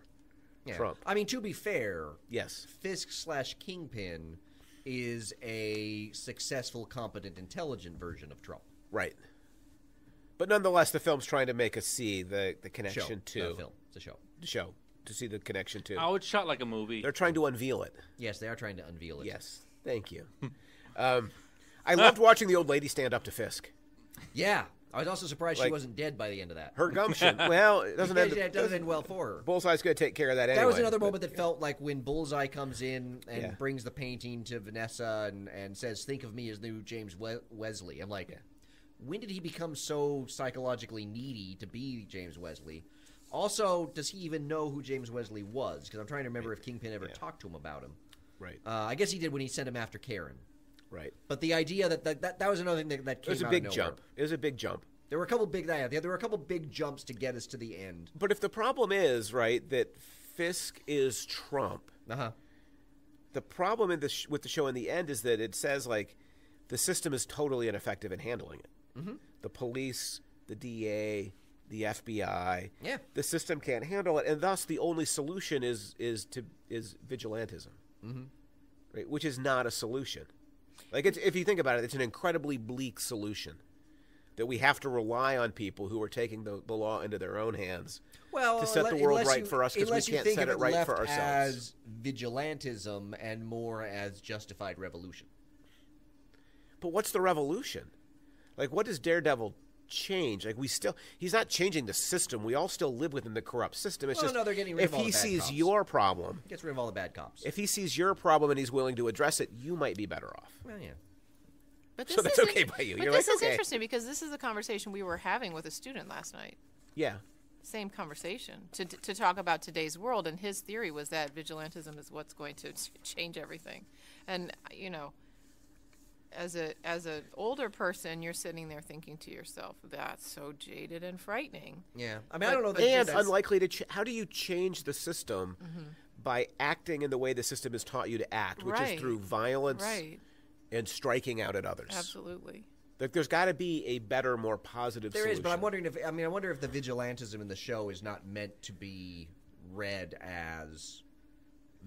Yeah. Trump. I mean, to be fair, Yes. Fisk/Kingpin is a successful, competent, intelligent version of Trump. Right. But nonetheless, the film's trying to make us see the connection Show, to not a film. It's a show. the show, to see the connection to. Oh, it's shot like a movie. They're trying to unveil it. Yes, they are trying to unveil it. Yes. Thank you. I loved watching the old lady stand up to Fisk. Yeah. I was also surprised she Like- wasn't dead by the end of that. Her gumption. Well, it doesn't end. It doesn't end well for her. Bullseye's going to take care of that anyway. That was another but- moment that felt like when Bullseye comes in and Yeah. brings the painting to Vanessa and says, "Think of me as new James Wesley." I'm like, when did he become so psychologically needy to be James Wesley? Also, does he even know who James Wesley was? Because I'm trying to remember if Kingpin ever talked to him about him. Right. I guess he did when he sent him after Karen. Right. But the idea that was another thing that It was came a out big of nowhere. jump. It was a big jump. There were a couple big jumps to get us to the end. But if the problem is, right, that Fisk is Trump, the problem with the show in the end is that it says, like, the system is totally ineffective in handling it. The police, the DA, the FBI, the system can't handle it, and thus the only solution is vigilantism, right? Which is not a solution. Like, if you think about it, it's an incredibly bleak solution that we have to rely on people who are taking the law into their own hands to set the world right for us because we can't set it right for ourselves. As vigilantism and more as justified revolution. But what's the revolution? Like, what does Daredevil change? Like, he's not changing the system. We all still live within the corrupt system. It's just they're getting rid if of all he the bad sees cops. your problem, Gets rid of all the bad cops. if he sees your problem and he's willing to address it, you might be better off. Well, yeah. But So that's is okay by you. But You're this like, is okay. interesting because this is the conversation we were having with a student last night. Yeah. Same conversation to talk about today's world, and his theory was that vigilantism is what's going to change everything. And you know, as an older person, you're sitting there thinking to yourself, "That's so jaded and frightening." Yeah. I mean, I don't know. And that's unlikely to. How do you change the system by acting in the way the system has taught you to act, which is Right. through violence Right. and striking out at others? Absolutely. Like, there's got to be a better, more positive There solution. is, but I'm wondering if I wonder if the vigilantism in the show is not meant to be read as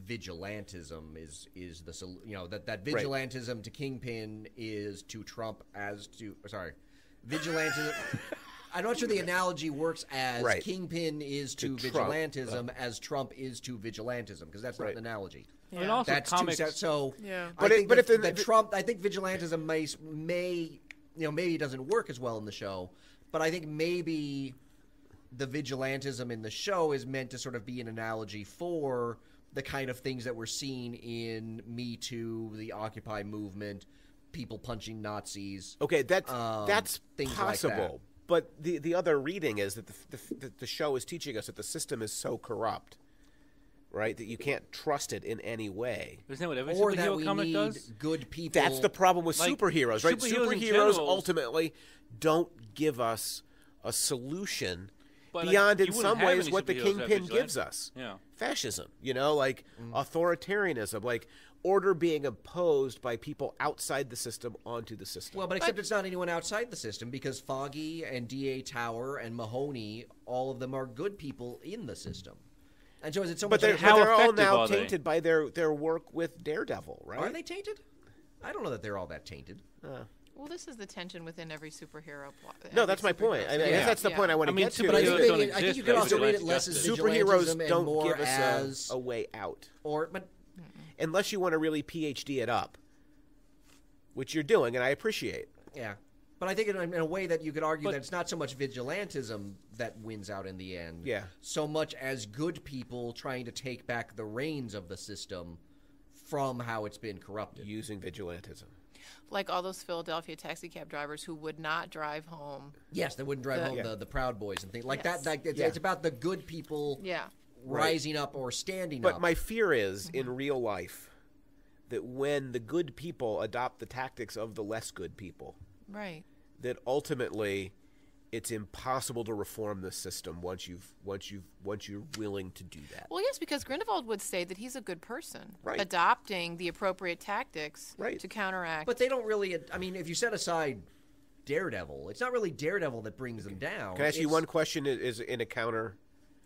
vigilantism is the that vigilantism to Kingpin is to Trump as to vigilantism. I'm not sure the analogy works as Right. Kingpin is to Trump. vigilantism as Trump is to vigilantism because that's not Right. an analogy. I mean, also That's comics. too set. So Yeah. I But think if that Trump. I think vigilantism may maybe it doesn't work as well in the show, but I think maybe the vigilantism in the show is meant to sort of be an analogy for the kind of things that we're seeing in Me Too, the Occupy movement, people punching Nazis. Okay, that's things possible. like that. But the other reading is that the show is teaching us that the system is so corrupt, right, that you can't trust it in any way. Isn't that what every Or that superhero we comic need does? good people. That's the problem with Like, superheroes, right? superheroes in Superheroes general- ultimately don't give us a solution But, like, beyond, you in wouldn't some have ways, any what the superheroes that Kingpin vigilante. gives us. Yeah. Fascism, like authoritarianism, like order being imposed by people outside the system onto the system. Well, but except it's not anyone outside the system, because Foggy and D.A. Tower and Mahoney, all of them are good people in the system. And so is it so but much... they're, how but they're all effective now are they? tainted by their work with Daredevil, right? Are they tainted? I don't know that they're all that tainted. Well, this is the tension within every superhero plot. No, that's my point. I mean, I guess that's the point I want to get to. But I Superheroes think, don't I think you could exist, also read it vigilante less as justice. Superheroes vigilantism and don't more give us as... a way out. But Unless you want to really PhD it up, which you're doing, and I appreciate. yeah. But I think in a way that you could argue that it's not so much vigilantism that wins out in the end, Yeah. so much as good people trying to take back the reins of the system from how it's been corrupted. Using vigilantism. Like all those Philadelphia taxi cab drivers who would not drive home. Yes, they wouldn't drive home Yeah. the Proud Boys and things like Yes. that. Like, Yeah. it's about the good people Yeah. rising up or standing But up. my fear is, in real life, that when the good people adopt the tactics of the less good people, Right. that ultimately it's impossible to reform the system once you're willing to do that. Well, yes, because Grindelwald would say that he's a good person, Right. adopting the appropriate tactics Right. to counteract. But they don't really. I mean, if you set aside Daredevil, it's not really Daredevil that brings them down. Can I ask you It's- one question? Is in a counter?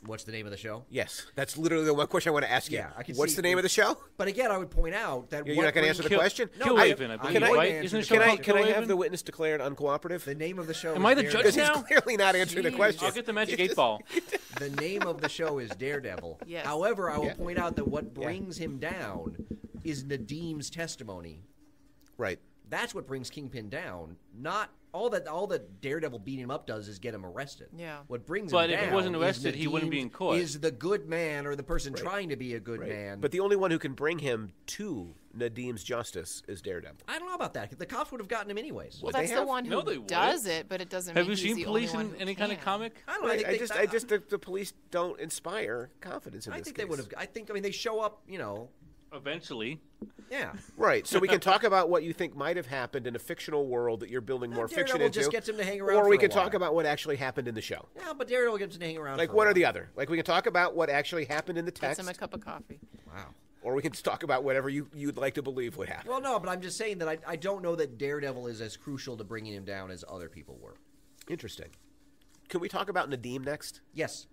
What's the name of the show? Yes, that's literally the one question I want to ask you. Yeah, I can What's see- the name of the show? But again, I would point out that You're what not going to answer the brings- question. No, Killraven, I I believe, can right? answer Isn't the it show Can I called can I Killraven? have the witness declared uncooperative? The name of the show. Am I is the judge Because Daredevil. he's now? clearly not answering the Jeez. question. I'll get the magic 8-ball. The name of the show is Daredevil. Yes. However, I will Yeah. point out that what brings him down is Nadim's testimony. Right. That's what brings Kingpin down. Not all that Daredevil beating him up does is get him arrested. Yeah. What brings But him if he down wasn't is arrested, he wouldn't be Nadim in court. Is the good man or the person trying to be a good man. But the only one who can bring him to Nadim's justice is Daredevil. I don't know about that. The cops would have gotten him anyways. well, Would they that's the have? one who No, they would. does it, but it doesn't Have mean you he's seen the police only in one who any kind of can. comic? I don't know. Right. I think The police don't inspire confidence in I this think case. they would have. I mean, they show up. Eventually. Yeah. Right. So we can talk about what you think might have happened in a fictional world that you're building more fiction Daredevil into. just gets him to hang around or for we a can talk while. about what actually happened in the show. Yeah, but Daredevil gets him to hang around. Like for one a or the while. other. Like we can talk about what actually happened in the Gets text, him a cup of coffee. Wow. or we can just talk about whatever you'd like to believe would happen. Well, no, but I'm just saying that I don't know that Daredevil is as crucial to bringing him down as other people were. Interesting. Can we talk about Nadim next? Yes.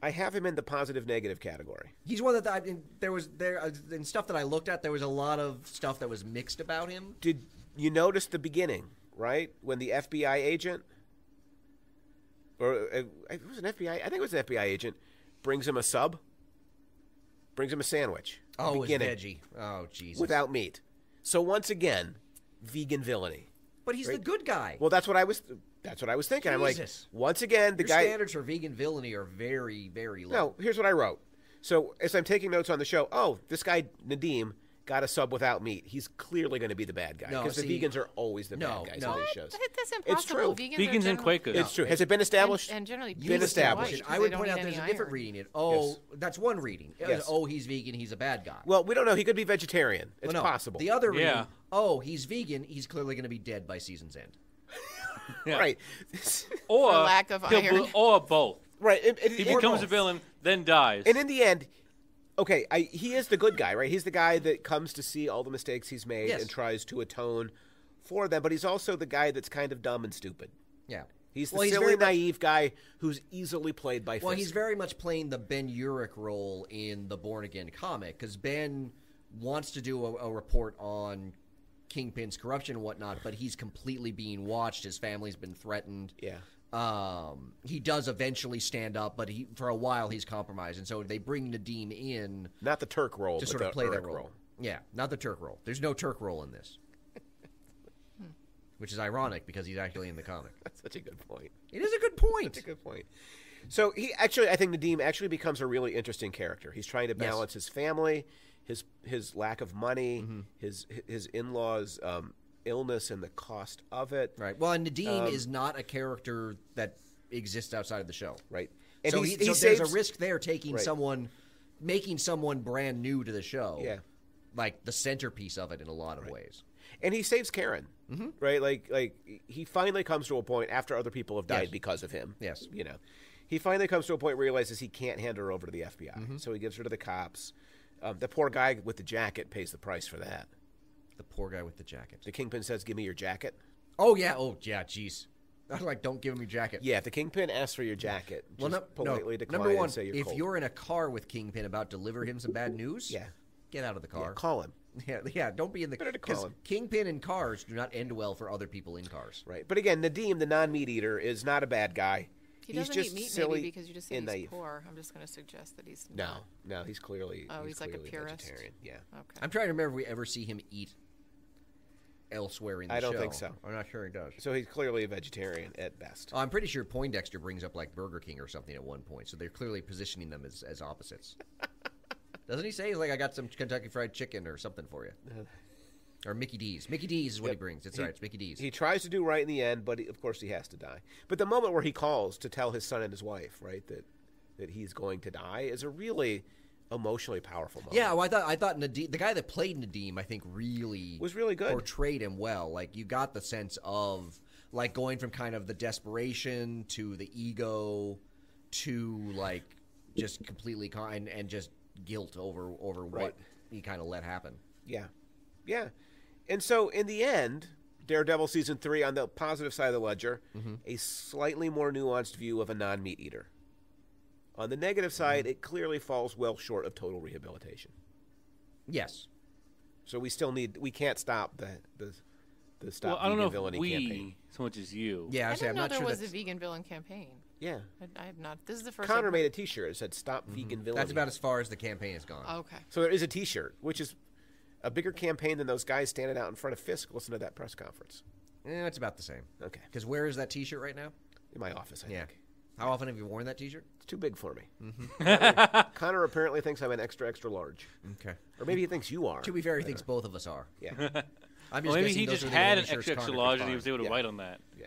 I have him in the positive-negative category. He's one that in stuff that I looked at, there was a lot of stuff that was mixed about him. Did you notice the beginning, right? When the FBI agent, or it was an FBI, I think it was an FBI agent, brings him a sub, brings him a sandwich. Oh, it's beginning, veggie. Oh, Jesus. without meat. So once again, vegan villainy. But he's the good guy. Well, that's what I was thinking. I'm like, Jesus. once again, the Your guy. standards for vegan villainy are very, very low. No, here's what I wrote. So as I'm taking notes on the show, this guy Nadim got a sub without meat. He's clearly going to be the bad guy No, because the see- vegans are always the No, bad guys no. on these What? shows. That's It's impossible. true. Vegans, Vegans are and generally- Quakers. It's true. Has it been established? And generally, Been vegan established. white, 'cause I would they don't point out eat there's a any different iron. reading. It. Oh, Yes. that's one reading. Yes. Oh, he's vegan. He's a bad guy. Well, we don't know. He could be vegetarian. It's Well, no, possible. The other reading. Yeah. Oh, he's vegan. He's clearly going to be dead by season's end. Yeah. Right. Or For lack of he'll iron. or both. Right. He becomes a villain, then dies. And in the end, okay, he is the good guy, right? He's the guy that comes to see all the mistakes he's made Yes. and tries to atone for them. But he's also the guy that's kind of dumb and stupid. Yeah. He's the Well, he's silly, very much- naive guy who's easily played by Well, Fisk. he's very much playing the Ben Urich role in the Born Again comic because Ben wants to do a report on Kingpin's corruption and whatnot, but he's completely being watched. His family's been threatened. Yeah. He does eventually stand up, but for a while he's compromised, and so they bring Nadim in Not the Turk role, to but sort of the play that Uruk role. Yeah, not the Turk role. There's no Turk role in this. Which is ironic because he's actually in the comic. That's such a good point. It is a good point. That's a good point. So I think Nadim actually becomes a really interesting character. He's trying to balance his family, his lack of money, his in-laws' illness and the cost of it. Right. Well, and Nadim is not a character that exists outside of the show. Right. And So, he there's saves, a risk there taking someone, making someone brand new to the show. Yeah. Like the centerpiece of it in a lot of ways. and he saves Karen. Right? Like he finally comes to a point after other people have died because of him. Yes. You know. He finally comes to a point where he realizes he can't hand her over to the FBI. So he gives her to the cops. The poor guy with the jacket pays the price for that. The poor guy with the jacket. The Kingpin says, "Give me your jacket." Oh, yeah. Oh, yeah. Jeez. I was like, don't give him your jacket. Yeah, if the Kingpin asks for your jacket, just politely decline Number one, and say you're if cold. you're in a car with Kingpin about to deliver him some bad news, get out of the car. Yeah, call him. Yeah, don't be in the car. Better to call him. Kingpin in cars do not end well for other people in cars. Right. But again, Nadim, the non-meat eater, is not a bad guy. He he's doesn't just eat meat silly maybe because you just say and he's naive. poor. I'm just going to suggest that he's No, not. no, he's clearly He's like a clearly purist? vegetarian. Yeah. Okay. I'm trying to remember if we ever see him eat elsewhere in the show. I don't think so. I'm not sure he does. So he's clearly a vegetarian at best. I'm pretty sure Poindexter brings up like Burger King or something at one point, so they're clearly positioning them as opposites. Doesn't he say, like, I got some Kentucky Fried Chicken or something for you? Or Mickey D's. Mickey D's is what he brings. It's right. It's Mickey D's. He tries to do right in the end, but of course he has to die. But the moment where he calls to tell his son and his wife, right, that he's going to die is a really emotionally powerful moment. Yeah, well, I thought Nadim, the guy that played Nadim, I think really was really good. Portrayed him well. Like you got the sense of like going from kind of the desperation to the ego to like just completely and just guilt over what he kind of let happen. Yeah, yeah. And so in the end, Daredevil season 3, on the positive side of the ledger, a slightly more nuanced view of a non-meat eater. On the negative side, it clearly falls well short of total rehabilitation. Yes. So we can't stop the stop Well, I don't know vegan if villainy we campaign. so much as you. Yeah, I I'm didn't know not there sure was a that's, vegan villain campaign. Yeah. I have not. This is the first. Connor I've made a T-shirt that said "Stop Vegan Villainy." that's about as far as the campaign has gone. Okay. So there is a T-shirt, which is a bigger campaign than those guys standing out in front of Fisk. Listen to that press conference. It's about the same. Okay. Because where is that T-shirt right now? In my office, I think. How often have you worn that T-shirt? It's too big for me. Connor apparently thinks I'm an extra large. Okay. Or maybe he thinks you are. To be fair, he thinks both of us are. Yeah. I'm just Well, maybe guessing he those just are the had only an shirts extra Connor could large and he find. was able to Yeah. write on that. Yeah.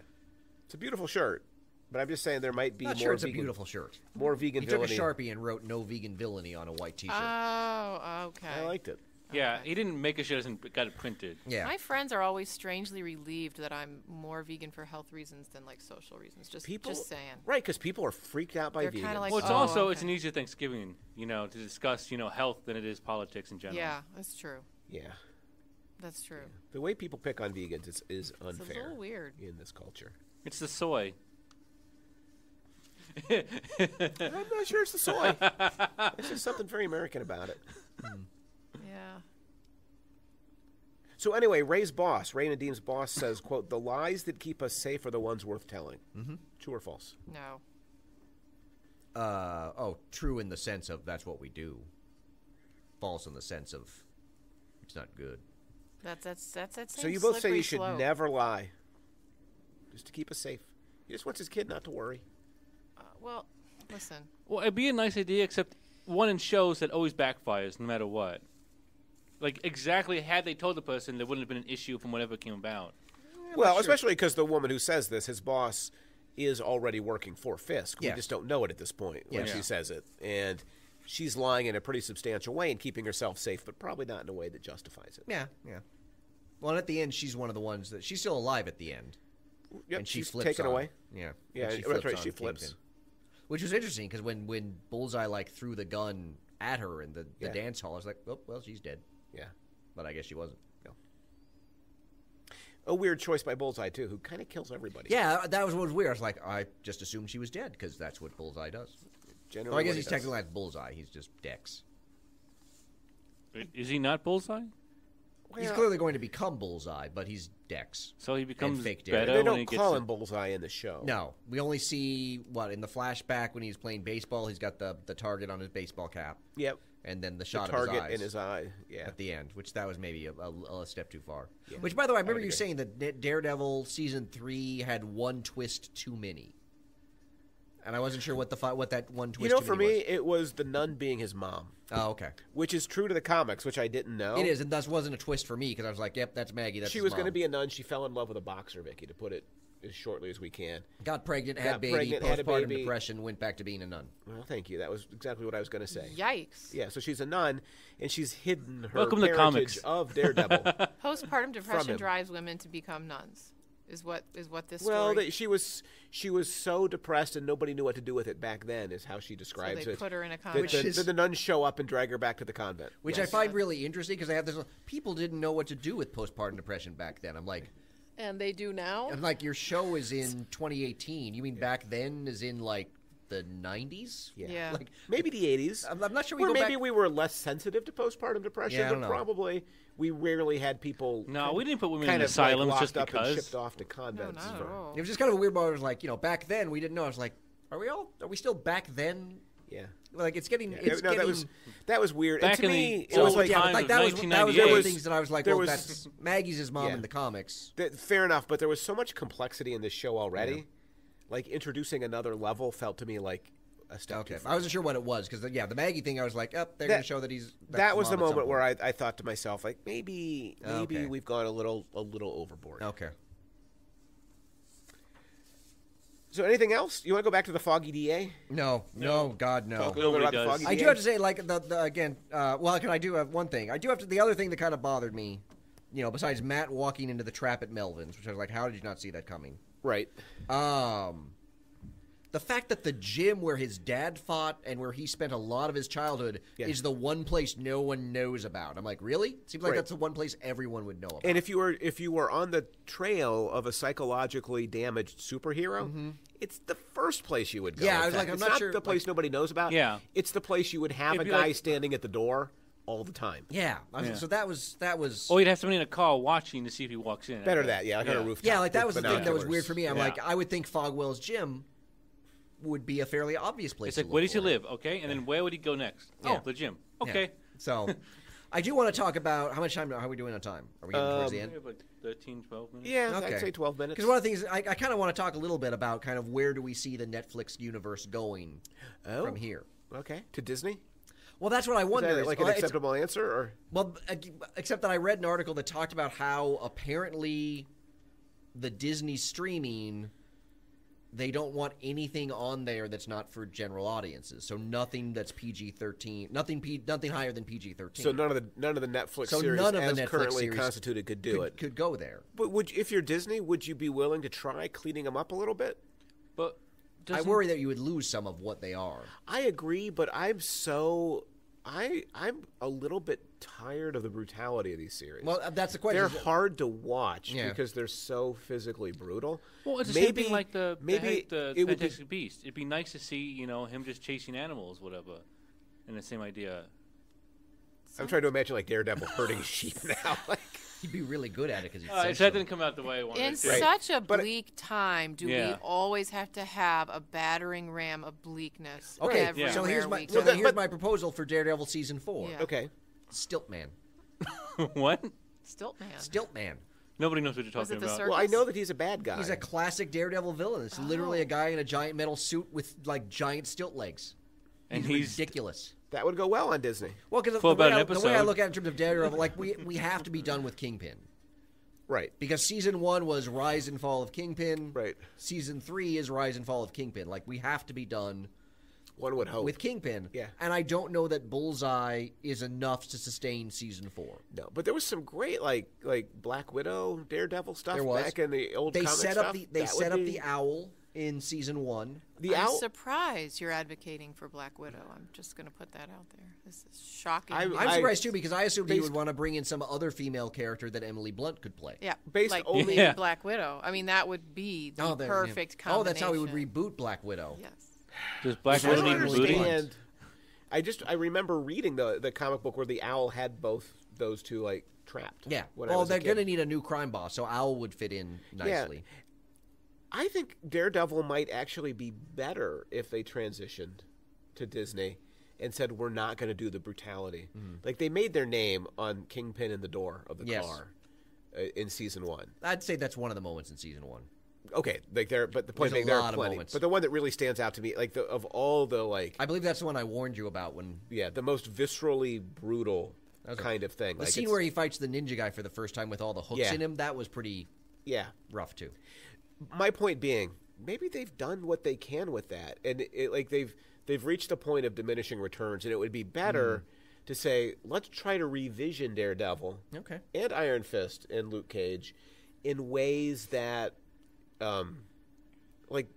It's a beautiful shirt, but I'm just saying there might be Not more sure it's a vegan, beautiful shirt. more vegan He took a villainy. Sharpie and wrote "No Vegan Villainy" on a white T-shirt. Oh, okay. I liked it. Yeah, Okay. he didn't make a shirt and got it printed. Yeah. My friends are always strangely relieved that I'm more vegan for health reasons than like social reasons. Just saying. Right, because people are freaked out by They're vegans. kinda like, Well, it's Oh, also okay. it's an easier Thanksgiving, to discuss, health than it is politics in general. Yeah, that's true. Yeah. That's true. The way people pick on vegans is It's a unfair little weird. in this culture. It's the soy. I'm not sure it's the soy. There's just something very American about it. Yeah. So anyway, Ray Nadim's boss says, quote, "The lies that keep us safe are the ones worth telling." True or false? No. True in the sense of that's what we do. False in the sense of it's not good. That's that So same you both say slippery you should slope. never lie, just to keep us safe. He just wants his kid not to worry. Well, listen. Well, it'd be a nice idea, except one in shows that always backfires no matter what. Like, exactly had they told the person, there wouldn't have been an issue from whatever came about. Well, especially because the woman who says this, his boss, is already working for Fisk. We Yeah. just don't know it at this point when Yeah. she says it. And she's lying in a pretty substantial way and keeping herself safe, but probably not in a way that justifies it. Yeah, yeah. Well, and at the end, she's one of the ones that she's still alive at the end, Yep, and she she's flips taken on- away. Yeah, Yeah, and she that's flips right, on she flips. Kingpin. Which was interesting because when Bullseye like threw the gun at her in the Yeah. dance hall, I was like, oh well, she's dead. Yeah. But I guess she wasn't. No. A weird choice by Bullseye, too, who kind of kills everybody. Yeah, that was what was weird. I was like, I just assumed she was dead because that's what Bullseye does. Generally Well, I guess what he he's does. technically not Bullseye. He's just Dex. Is he not Bullseye? He's Well, clearly going to become Bullseye, but he's Dex. So he becomes fake better Daredevil. They when he don't gets call to- him Bullseye in the show. No, we only see, in the flashback when he's playing baseball, he's got the target on his baseball cap. Yep. and then the The shot target of his eyes in his eye. Yeah. at the end, which that was maybe a step too far. Which, by the way, I remember you saying that Daredevil season 3 had one twist too many, and I wasn't sure what that one twist. For me, it was the nun being his mom. Oh, okay. Which is true to the comics, which I didn't know. It is, and thus wasn't a twist for me because I was like, "Yep, that's Maggie." That's she his was mom. going to be a nun. She fell in love with a boxer, Vicky, to put it as shortly as we can. Got pregnant, Got had baby, pregnant, had a postpartum baby. depression, went back to being a nun. Well, thank you. That was exactly what I was going to say. Yikes. Yeah, so she's a nun, and she's hidden her Welcome to heritage comics. of Daredevil. Postpartum depression him. drives women to become nuns. Is what this Well, story. she was so depressed, and nobody knew what to do with it back then. Is how she So describes they it. put her in a That convent. the nuns show up and drag her back to the convent. Which I find really interesting because they have this. People didn't know what to do with postpartum depression back then. I'm like, And they do now? your show is in 2018. You mean back then is in like the 90s? Yeah. Like Maybe the 80s. I'm not sure we Where go maybe back. we were less sensitive to postpartum depression, Yeah, I but don't know. probably we rarely had people. No, we didn't put women kind in of asylums locked just up and because. shipped off to No, convents. not at all. It was just kind of a weird moment. I was like, back then we didn't know. I was like, are we still back then? Yeah. Like it's getting. Yeah. It's No, getting. that was weird. Back and to in me, the it was old like yeah, times like of that was one of the 1998. things that I was like, there well, was- that's Maggie's his mom Yeah. in the comics. fair enough, but there was so much complexity in this show already. Yeah. Like introducing another level felt to me like a step Okay, too far. I wasn't sure what it was because the Maggie thing. I was like, they're going to show that he's. That was the moment where I thought to myself, like maybe Okay. we've gone a little overboard. Okay. So anything else? You want to go back to the Foggy DA? No, God, no. Talk a little bit about Nobody the does. Foggy I DA? do have to say, like again. I do have one thing. I do have to. The other thing that kind of bothered me, besides Matt walking into the trap at Melvin's, which I was like, how did you not see that coming? Right. The fact that the gym where his dad fought and where he spent a lot of his childhood Yeah. is the one place no one knows about. I'm like, really? Seems like Right. that's the one place everyone would know about. And if you were on the trail of a psychologically damaged superhero, it's the first place you would go. Yeah, in I was fact. like, I'm it's not not sure, the place like- nobody knows about. Yeah. It's the place you would have It'd a be guy like- standing at the door all the time. yeah. Yeah. So that was. Or you'd have somebody in a car watching to see if he walks in. Better that, yeah, like on a rooftop. Yeah, like that with was the thing that was binoculars. weird for me. I'm Yeah. like, I would think Fogwell's gym would be a fairly obvious place. It's to like, look where does he for it. live? Okay, and then where would he go next? Yeah. Oh, the gym. Yeah. Okay. So, I do want to talk about how much time. How are we doing on time? Are we getting towards the We end? have like 13, 12 minutes. Yeah, Okay. I'd say 12 minutes. Because one of the things I kind of want to talk a little bit about, kind of where do we see the Netflix universe going from here? Okay, to Disney. Well, that's what I Is wonder. that like an acceptable answer, or Well, except that I read an article that talked about how apparently the Disney streaming, they don't want anything on there that's not for general audiences. So nothing that's PG-13, nothing higher than PG-13. so none of the Netflix So series none of the as Netflix currently series constituted could do it. could go there. But if you're Disney, would you be willing to try cleaning them up a little bit? But I doesn't- worry that you would lose some of what they are. I agree, but I'm a little bit tired of the brutality of these series. Well, that's the question. They're hard to watch Yeah. because they're so physically brutal. Well, it's the same thing like the it would be, Fantastic Beast. It'd be nice to see, him just chasing animals, whatever, and the same idea. I'm trying to imagine like Daredevil herding sheep now. Like, He'd be really good at it because So that didn't come out the way I wanted In it to. Right. such a But- bleak time, do we Yeah. always have to have a battering ram of bleakness? Okay, everywhere so here's my we so go? then here's my proposal for Daredevil season 4. Yeah. okay, Stiltman. What? Stiltman. Stiltman. Nobody knows what you're Was talking it the about. circus? well I know that he's a bad guy. He's a classic Daredevil villain. It's literally a guy in a giant metal suit with like giant stilt legs. And he's he's ridiculous. That would go well on Disney, Well, because For the about an way I episode. look at it in terms of Daredevil, like we have to be done with Kingpin right? because season 1 was Rise and Fall of Kingpin. Right. Season 3 is Rise and Fall of Kingpin. Like we have to be done One would hope with Kingpin. Yeah. And I don't know that Bullseye is enough to sustain season 4. No, but there was some great like Black Widow, Daredevil stuff There was. back in the old. They comic set stuff. up the That would be- the owl in season 1. the I'm owl. surprised you're advocating for Black Widow. I'm just going to put that out there. This is shocking. I'm I'm I- surprised too because I assumed he based- would want to bring in some other female character that Emily Blunt could play. yeah, based like only- Lady Yeah. Black Widow. I mean, that would be the there- perfect yeah. combination. Oh, that's how he would reboot Black Widow. Yes. Does Black I Widow don't need Emily Blunt. rebooting? understand. I remember reading the comic book where the owl had both those two like trapped. Yeah. when I Well, was a they're kid. going to need a new crime boss, so Owl would fit in nicely. I think Daredevil might actually be better if they transitioned to Disney and said, we're not going to do the brutality. Like, they made their name on Kingpin in the door of the car in season 1. I'd say that's one of the moments in season 1. Okay, like but the point being, there are plenty. But the one that really stands out to me, like of all the like, I believe that's the one I warned you about when. Yeah, the most viscerally brutal kind of thing. The like scene where he fights the ninja guy for the first time with all the hooks in him, that was pretty. Rough too. My point being, maybe they've done what they can with that, and like they've reached a point of diminishing returns, and it would be better to say, let's try to revision Daredevil, and Iron Fist and Luke Cage, in ways that. Like,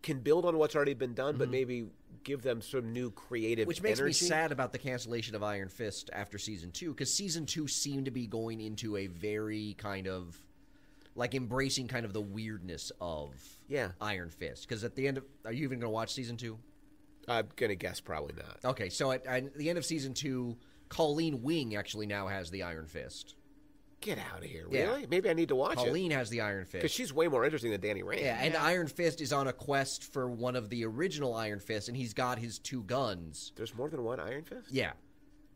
can build on what's already been done, but maybe give them some new creative Which makes energy. me sad about the cancellation of Iron Fist after Season 2, because Season 2 seemed to be going into a very kind of, like, embracing kind of the weirdness of Iron Fist. Because at the end of... Are you even going to watch Season 2? I'm going to guess probably not. Okay, so at the end of Season 2, Colleen Wing actually now has the Iron Fist. Get out of here, really? Maybe I need to watch Colleen has the Iron Fist. Because she's way more interesting than Danny Rand. Yeah, and Iron Fist is on a quest for one of the original Iron Fists, and he's got his 2 guns. There's more than one Iron Fist? Yeah.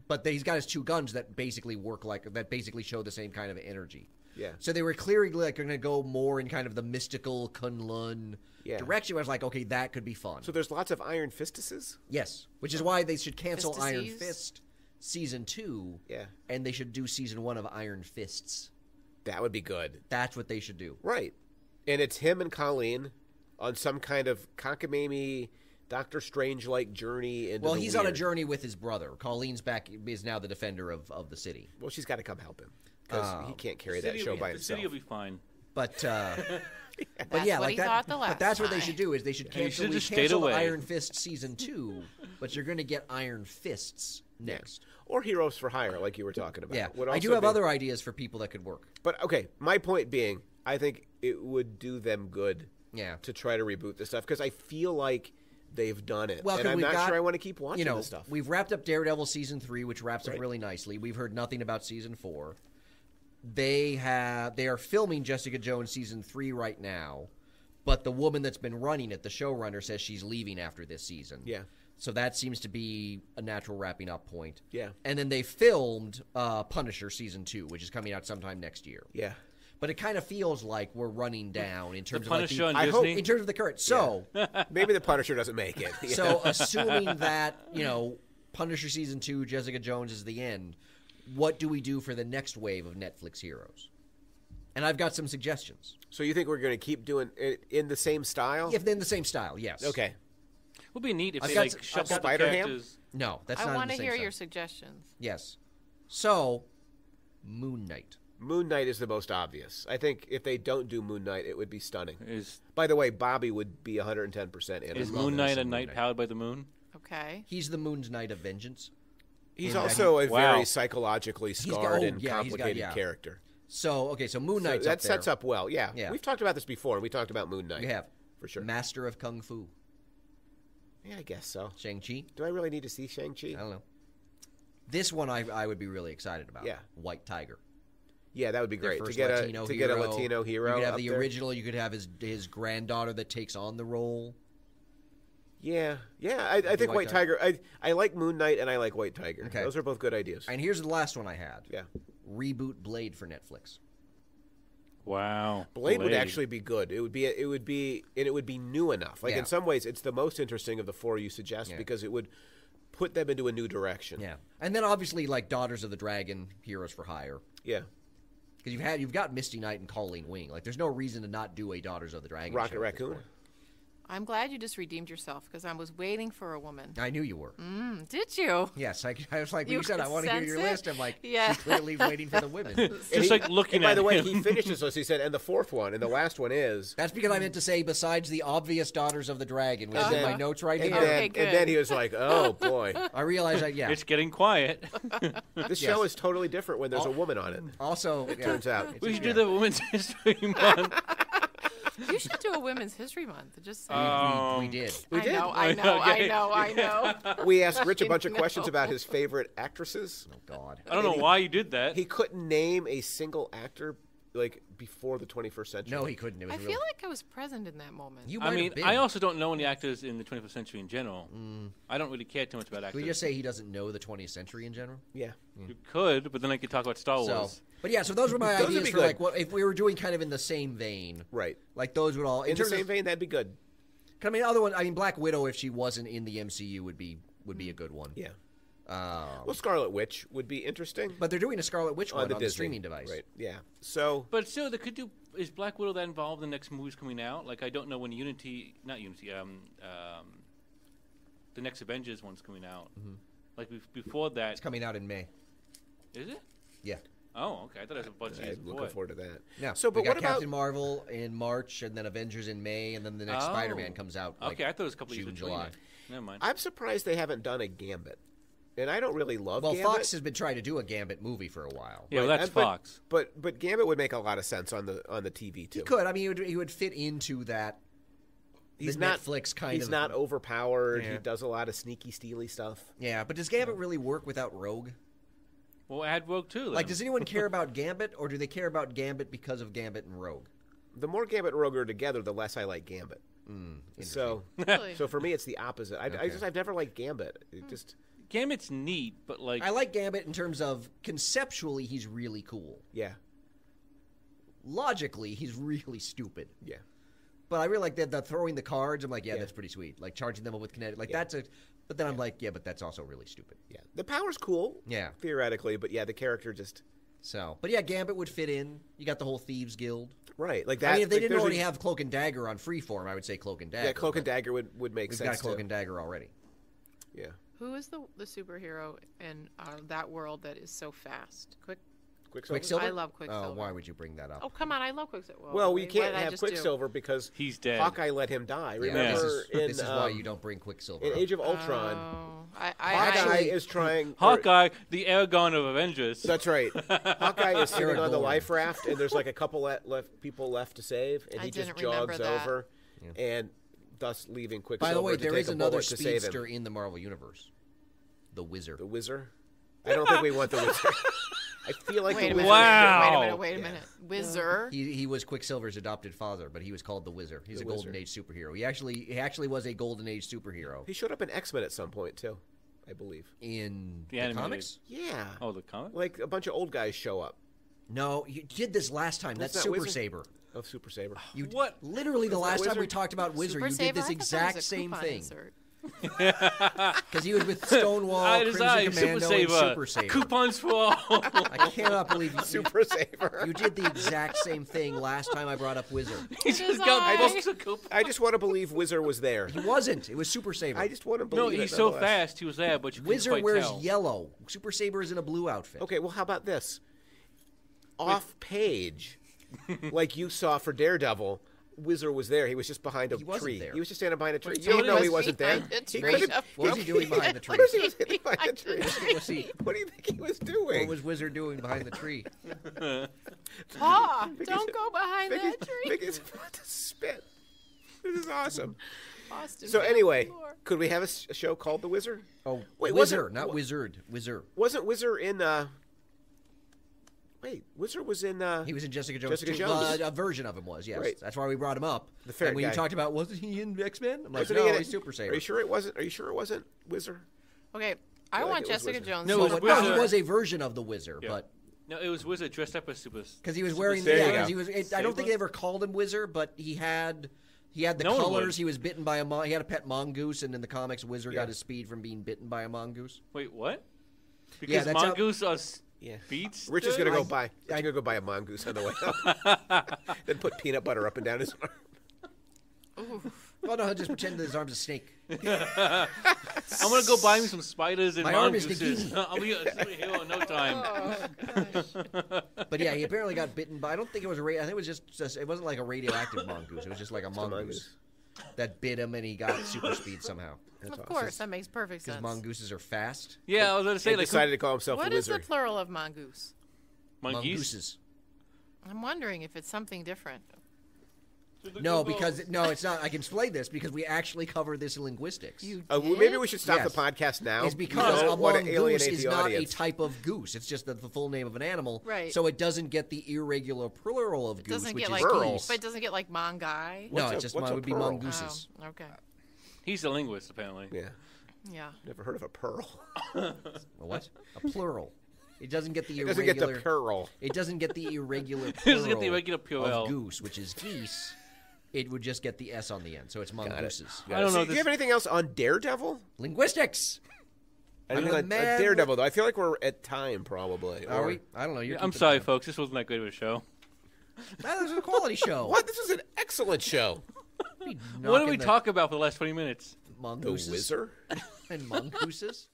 But he's got his 2 guns that basically work that basically show the same kind of energy. Yeah. So they were clearly like going to go more in kind of the mystical Kunlun direction. I was like, okay, that could be fun. So there's lots of Iron Fistuses? Yes, which is why they should cancel Fistuses? Iron Fist Season 2, and they should do Season 1 of Iron Fists. That would be good. That's what they should do. Right. And it's him and Colleen on some kind of cockamamie Doctor Strange-like journey into Well, he's on a journey with his brother. Colleen's is now the defender of the city. Well, she's got to come help him because he can't carry that show by himself. The city will be fine. But That's yeah, what like he that. thought the last But that's what they time. should do is they should cancel, Iron Fist Season 2, but you're going to get Iron Fists next. Or Heroes for Hire, like you were talking about. Yeah, Would I also do have be- other ideas for people that could work. But, okay, my point being, I think it would do them good to try to reboot this stuff because I feel like they've done it. Well, and I'm we've not got- sure I want to keep watching this stuff. We've wrapped up Daredevil Season 3, which wraps up really nicely. We've heard nothing about Season 4. They are filming Jessica Jones Season 3 right now, but the woman that's been running it, the showrunner, says she's leaving after this season. Yeah. So that seems to be a natural wrapping up point. Yeah. And then they filmed Punisher Season 2, which is coming out sometime next year. Yeah. But it kind of feels like we're running down in terms The Punisher of on Disney? in terms of the current. So Maybe the Punisher doesn't make it. so assuming that, Punisher Season 2, Jessica Jones is the end, what do we do for the next wave of Netflix heroes? And I've got some suggestions. So you think we're going to keep doing it in the same style? If in the same style, yes. Okay. Would be neat if I've they got like s- I've shuffled got the Spider-Ham? characters. No, that's I not in want the to same hear style. your suggestions. Yes. So, Moon Knight. Moon Knight is the most obvious. I think if they don't do Moon Knight, it would be stunning. Is By the way, Bobby would be 110% in. is it. Moon Knight a Moon knight Knight. powered by the moon? Okay. He's the Moon's Knight of Vengeance. He's also a Wow. very psychologically scarred and complicated So, character. so Moon So Knight's that up there. sets up well. Yeah. Yeah. We've talked about this before. We talked about Moon Knight. You have. For sure. Master of Kung Fu. Yeah, I guess so. Shang-Chi. Do I really need to see Shang-Chi? I don't know. This one I would be really excited about. Yeah. White Tiger. Yeah, that would be Their great. To first get Latino a hero. Latino hero. You could have up the there. original. You could have his granddaughter that takes on the role. Yeah. Yeah, I think White Tiger. I like Moon Knight and I like White Tiger. Okay. Those are both good ideas. And here's the last one I had. Yeah. Reboot Blade for Netflix. Wow. Blade would actually be good. It would be new enough. Like Yeah. in some ways, it's the most interesting of the four you suggest because it would put them into a new direction. Yeah. And then obviously like Daughters of the Dragon, Heroes for Hire. Yeah. Because you've got Misty Knight and Colleen Wing. Like there's no reason to not do a Daughters of the Dragon. Rocket show at this Raccoon. point. I'm glad you just redeemed yourself because I was waiting for a woman. I knew you were. Did you? Yes, I was like, when You you said I could want to hear sense your it? list. I'm like, Yeah. she's clearly waiting for the women. Just like looking and by at the way, him. he finished this list. He said, and the fourth one, and the last one is. That's because I meant to say besides the obvious Daughters of the Dragon, which is in my notes right And here. then, good. and then he was like, "Oh boy, I realized that. Yeah. It's getting quiet. this show is totally different when there's a woman on it." Also, yeah, Turns out. We should do the Women's History Month. You should do a Women's History Month. Just saying. we did. We I did. know, I know, Okay. I know. We asked Rich a bunch of No. questions about his favorite actresses. Oh God. I don't know why you did that. He couldn't name a single actor like before the 21st century. No, he couldn't. It was I real. feel like I was present in that moment. You I might mean, have been. I also don't know any actors in the 21st century in general. I don't really care too much about Can actors. we just say he doesn't know the 20th century in general? Yeah. You could, but then I could talk about Star Wars. But yeah, so those were my Those would ideas be for good. like what if we were doing kind of in the same vein. Right. Like those would all In the terms same of, vein, that'd be good. I mean, other one. I mean, Black Widow, if she wasn't in the MCU, would be a good one. Yeah. Well, Scarlet Witch would be interesting. But they're doing a Scarlet Witch one on the Disney, streaming device. Right. Yeah. So. But still, they could do. Is Black Widow that involved in the next movies coming out? Like, I don't know when the next Avengers one's coming out. Like before that, It's coming out in May. is it? Yeah. Oh, okay. I thought it was a bunch of years I'm before. looking forward to that. Yeah. So, but we got what about Captain Marvel in March, and then Avengers in May, and then the next Oh. Spider-Man comes out. Like, Okay, I thought it was a couple June, years between July. it. Never mind. I'm surprised they haven't done a Gambit, and I don't really love Well, Gambit. Fox has been trying to do a Gambit movie for a while. Yeah, well, Right, that's but- Fox. But Gambit would make a lot of sense on the TV too. He could. I mean, he would fit into that. He's the not Netflix kind He's of. not overpowered. Yeah. He does a lot of sneaky, steely stuff. Yeah, but does Gambit really work without Rogue? Well, add Rogue too. Like, does anyone care about Gambit, or do they care about Gambit because of Gambit and Rogue? The more Gambit and Rogue are together, the less I like Gambit. So, Really? so for me, it's the opposite. I've never liked Gambit. It just Gambit's neat, but like I like Gambit in terms of conceptually, he's really cool. yeah, Logically, he's really stupid. yeah. But I really like that the throwing the cards. I'm like, yeah, Yeah. that's pretty sweet. Like charging them up with kinetic. Like Yeah. that's a. But then I'm like, yeah, but that's also really stupid. Yeah, the power's cool. Yeah. Theoretically, but yeah, the character just So, but yeah, Gambit would fit in. You got the whole Thieves Guild. right like that. I mean, if they like, didn't there's already a- have Cloak and Dagger on Freeform, I would say Cloak and Dagger. yeah, Cloak and but Dagger would make We've sense. got Cloak too. and Dagger already. Yeah, Who is the superhero in that world that is so fast? Quicksilver. I love Quicksilver. Oh, why would you bring that up? Oh, come on, I love Quicksilver. well, we what can't did I have just do? Quicksilver because he's dead. Hawkeye let him die. Yeah, Remember, this is why you don't bring Quicksilver. in up. Age of Ultron, Oh, Hawkeye I is trying. Hawkeye, the Aragon of Avengers. That's right. Hawkeye is sitting on the Aragorn. life raft, and there's like a couple people left to save, and I he just didn't remember jogs that. over, and thus leaving Quicksilver. By the way, to there take is a another bullet to save speedster him. in the Marvel Universe. The Whizzer. The Whizzer. I don't think we want the Whizzer. I feel like wait a the minute. Whizzer. Wow. Wait a minute. Whizzer. He was Quicksilver's adopted father, but he was called the Whizzer. He's The a Golden Whizzer. Age superhero. He actually was a Golden Age superhero He showed up in X-Men at some point too, I believe. in The the animated. comics. Yeah. Oh, the comic? Like a bunch of old guys show up. No, you did this last time. That's That's not Super Whizzer? Saber. Of Super Saber. You What? Literally the Is that last time we Whizzer? talked about Whizzer, Super you Saber? did this I thought that exact was a same coupon thing. insert. Because he was with Stonewall, Eye to Crimson eye, Commando, Super Saver. and Super Saber. Coupons for all. I cannot believe you, Super Saber. you did the exact same thing last time I brought up Whizzer. He's His just got eye. books of coupons. I just want to believe Whizzer was there. He wasn't. It was Super Saber. I just want to No, believe he's it so nonetheless. fast. He was there, but you couldn't Whizzer quite wears tell. yellow. Super Saber is in a blue outfit. Okay, well, how about this? Off page, like you saw for Daredevil, Whizzer was there. He was just behind a He wasn't tree. there. He was just standing behind a tree. Wait, You don't so know he he was wasn't there. behind a He tree. could've- What was he doing behind the tree? What was he sitting behind Behind the tree? the Was he- What do you think he was doing? What was Whizzer doing behind the tree? Pa, don't go behind Vicky's- that tree. Vicky's about to spit. This is awesome. Austin So fell anyway, on the floor. could we have a show called The Whizzer? Oh, Wait, Whizzer, wasn't- not Wizard. Whizzer. Wasn't Whizzer in? Wait, Whizzer was in. He was in Jessica Jones. Jessica too. Jones. A version of him was, yes. Right. That's why we brought him up. The ferret and when guy. you talked about, wasn't he in X-Men? I'm like, Wasn't he no, in it? he's Super Saber. Are you sure it wasn't? Are you sure it wasn't Whizzer? Okay, I feel like want it was Jessica Whizzer. Jones. No, to it be was the Well, Whizzer. he was a version of the Whizzer, Yeah. but No, it was Wizard dressed up as Super. because he was wearing, There you yeah, go. 'cause he was. I don't think they ever called him Whizzer, but he had the No one colors. would. He was bitten by he had a pet mongoose, and in the comics, Whizzer Yeah. got his speed from being bitten by a mongoose. Wait, what? Because that's how- mongoose are Yeah. beats. Rich is gonna go I- buy. Rich is gonna go buy a mongoose on the way out. Then put peanut butter up and down his arm. Well, no, he'll just pretend that his arm's a snake. I'm gonna go buy me some spiders and My arm is mongooses. Nagini. I'll be a superhero in no time. Oh, gosh. But yeah, he apparently got bitten by. I don't think it was a. I think it was just. It wasn't like a radioactive mongoose. It was just like a mongoose that bit him, and he got super speed somehow. That's Of awesome. course, that makes perfect Because sense. mongooses are fast. Yeah, I was gonna say He like decided to call himself What the is the Wizard. plural of mongoose? monkeys. Mongooses. I'm wondering if it's something different. No, because it's not. I can explain this because we actually cover this in linguistics. You Well, did? maybe we should stop Yes. the podcast now. It's because We a don't want to mongoose alienate is the not audience. a type of goose. It's just the full name of an animal. Right. So it doesn't get the irregular plural of goose, Doesn't which get is like, rural. geese. but it doesn't get like mongai. No, What's it a- just what's a would be pearl? mongooses. Oh, okay. He's a linguist, apparently. Yeah, Yeah. never heard of a pearl. A what? A plural. It doesn't get the It irregular. doesn't get the pearl. It doesn't get the irregular It plural doesn't get the irregular plural. of goose, which is geese. It would just get the S on the end, so it's mongooses. I don't So know. do you have anything else on Daredevil? Linguistics. Anything a on man Daredevil? Though I feel like we're at time probably. Are Or- we? I don't know. You're I'm keeping sorry, time. folks. This wasn't that great of a show. That was a quality show. What? This was an excellent show. What did we talk about for the last 20 minutes? The Mongooses Whizzer. and mongooses.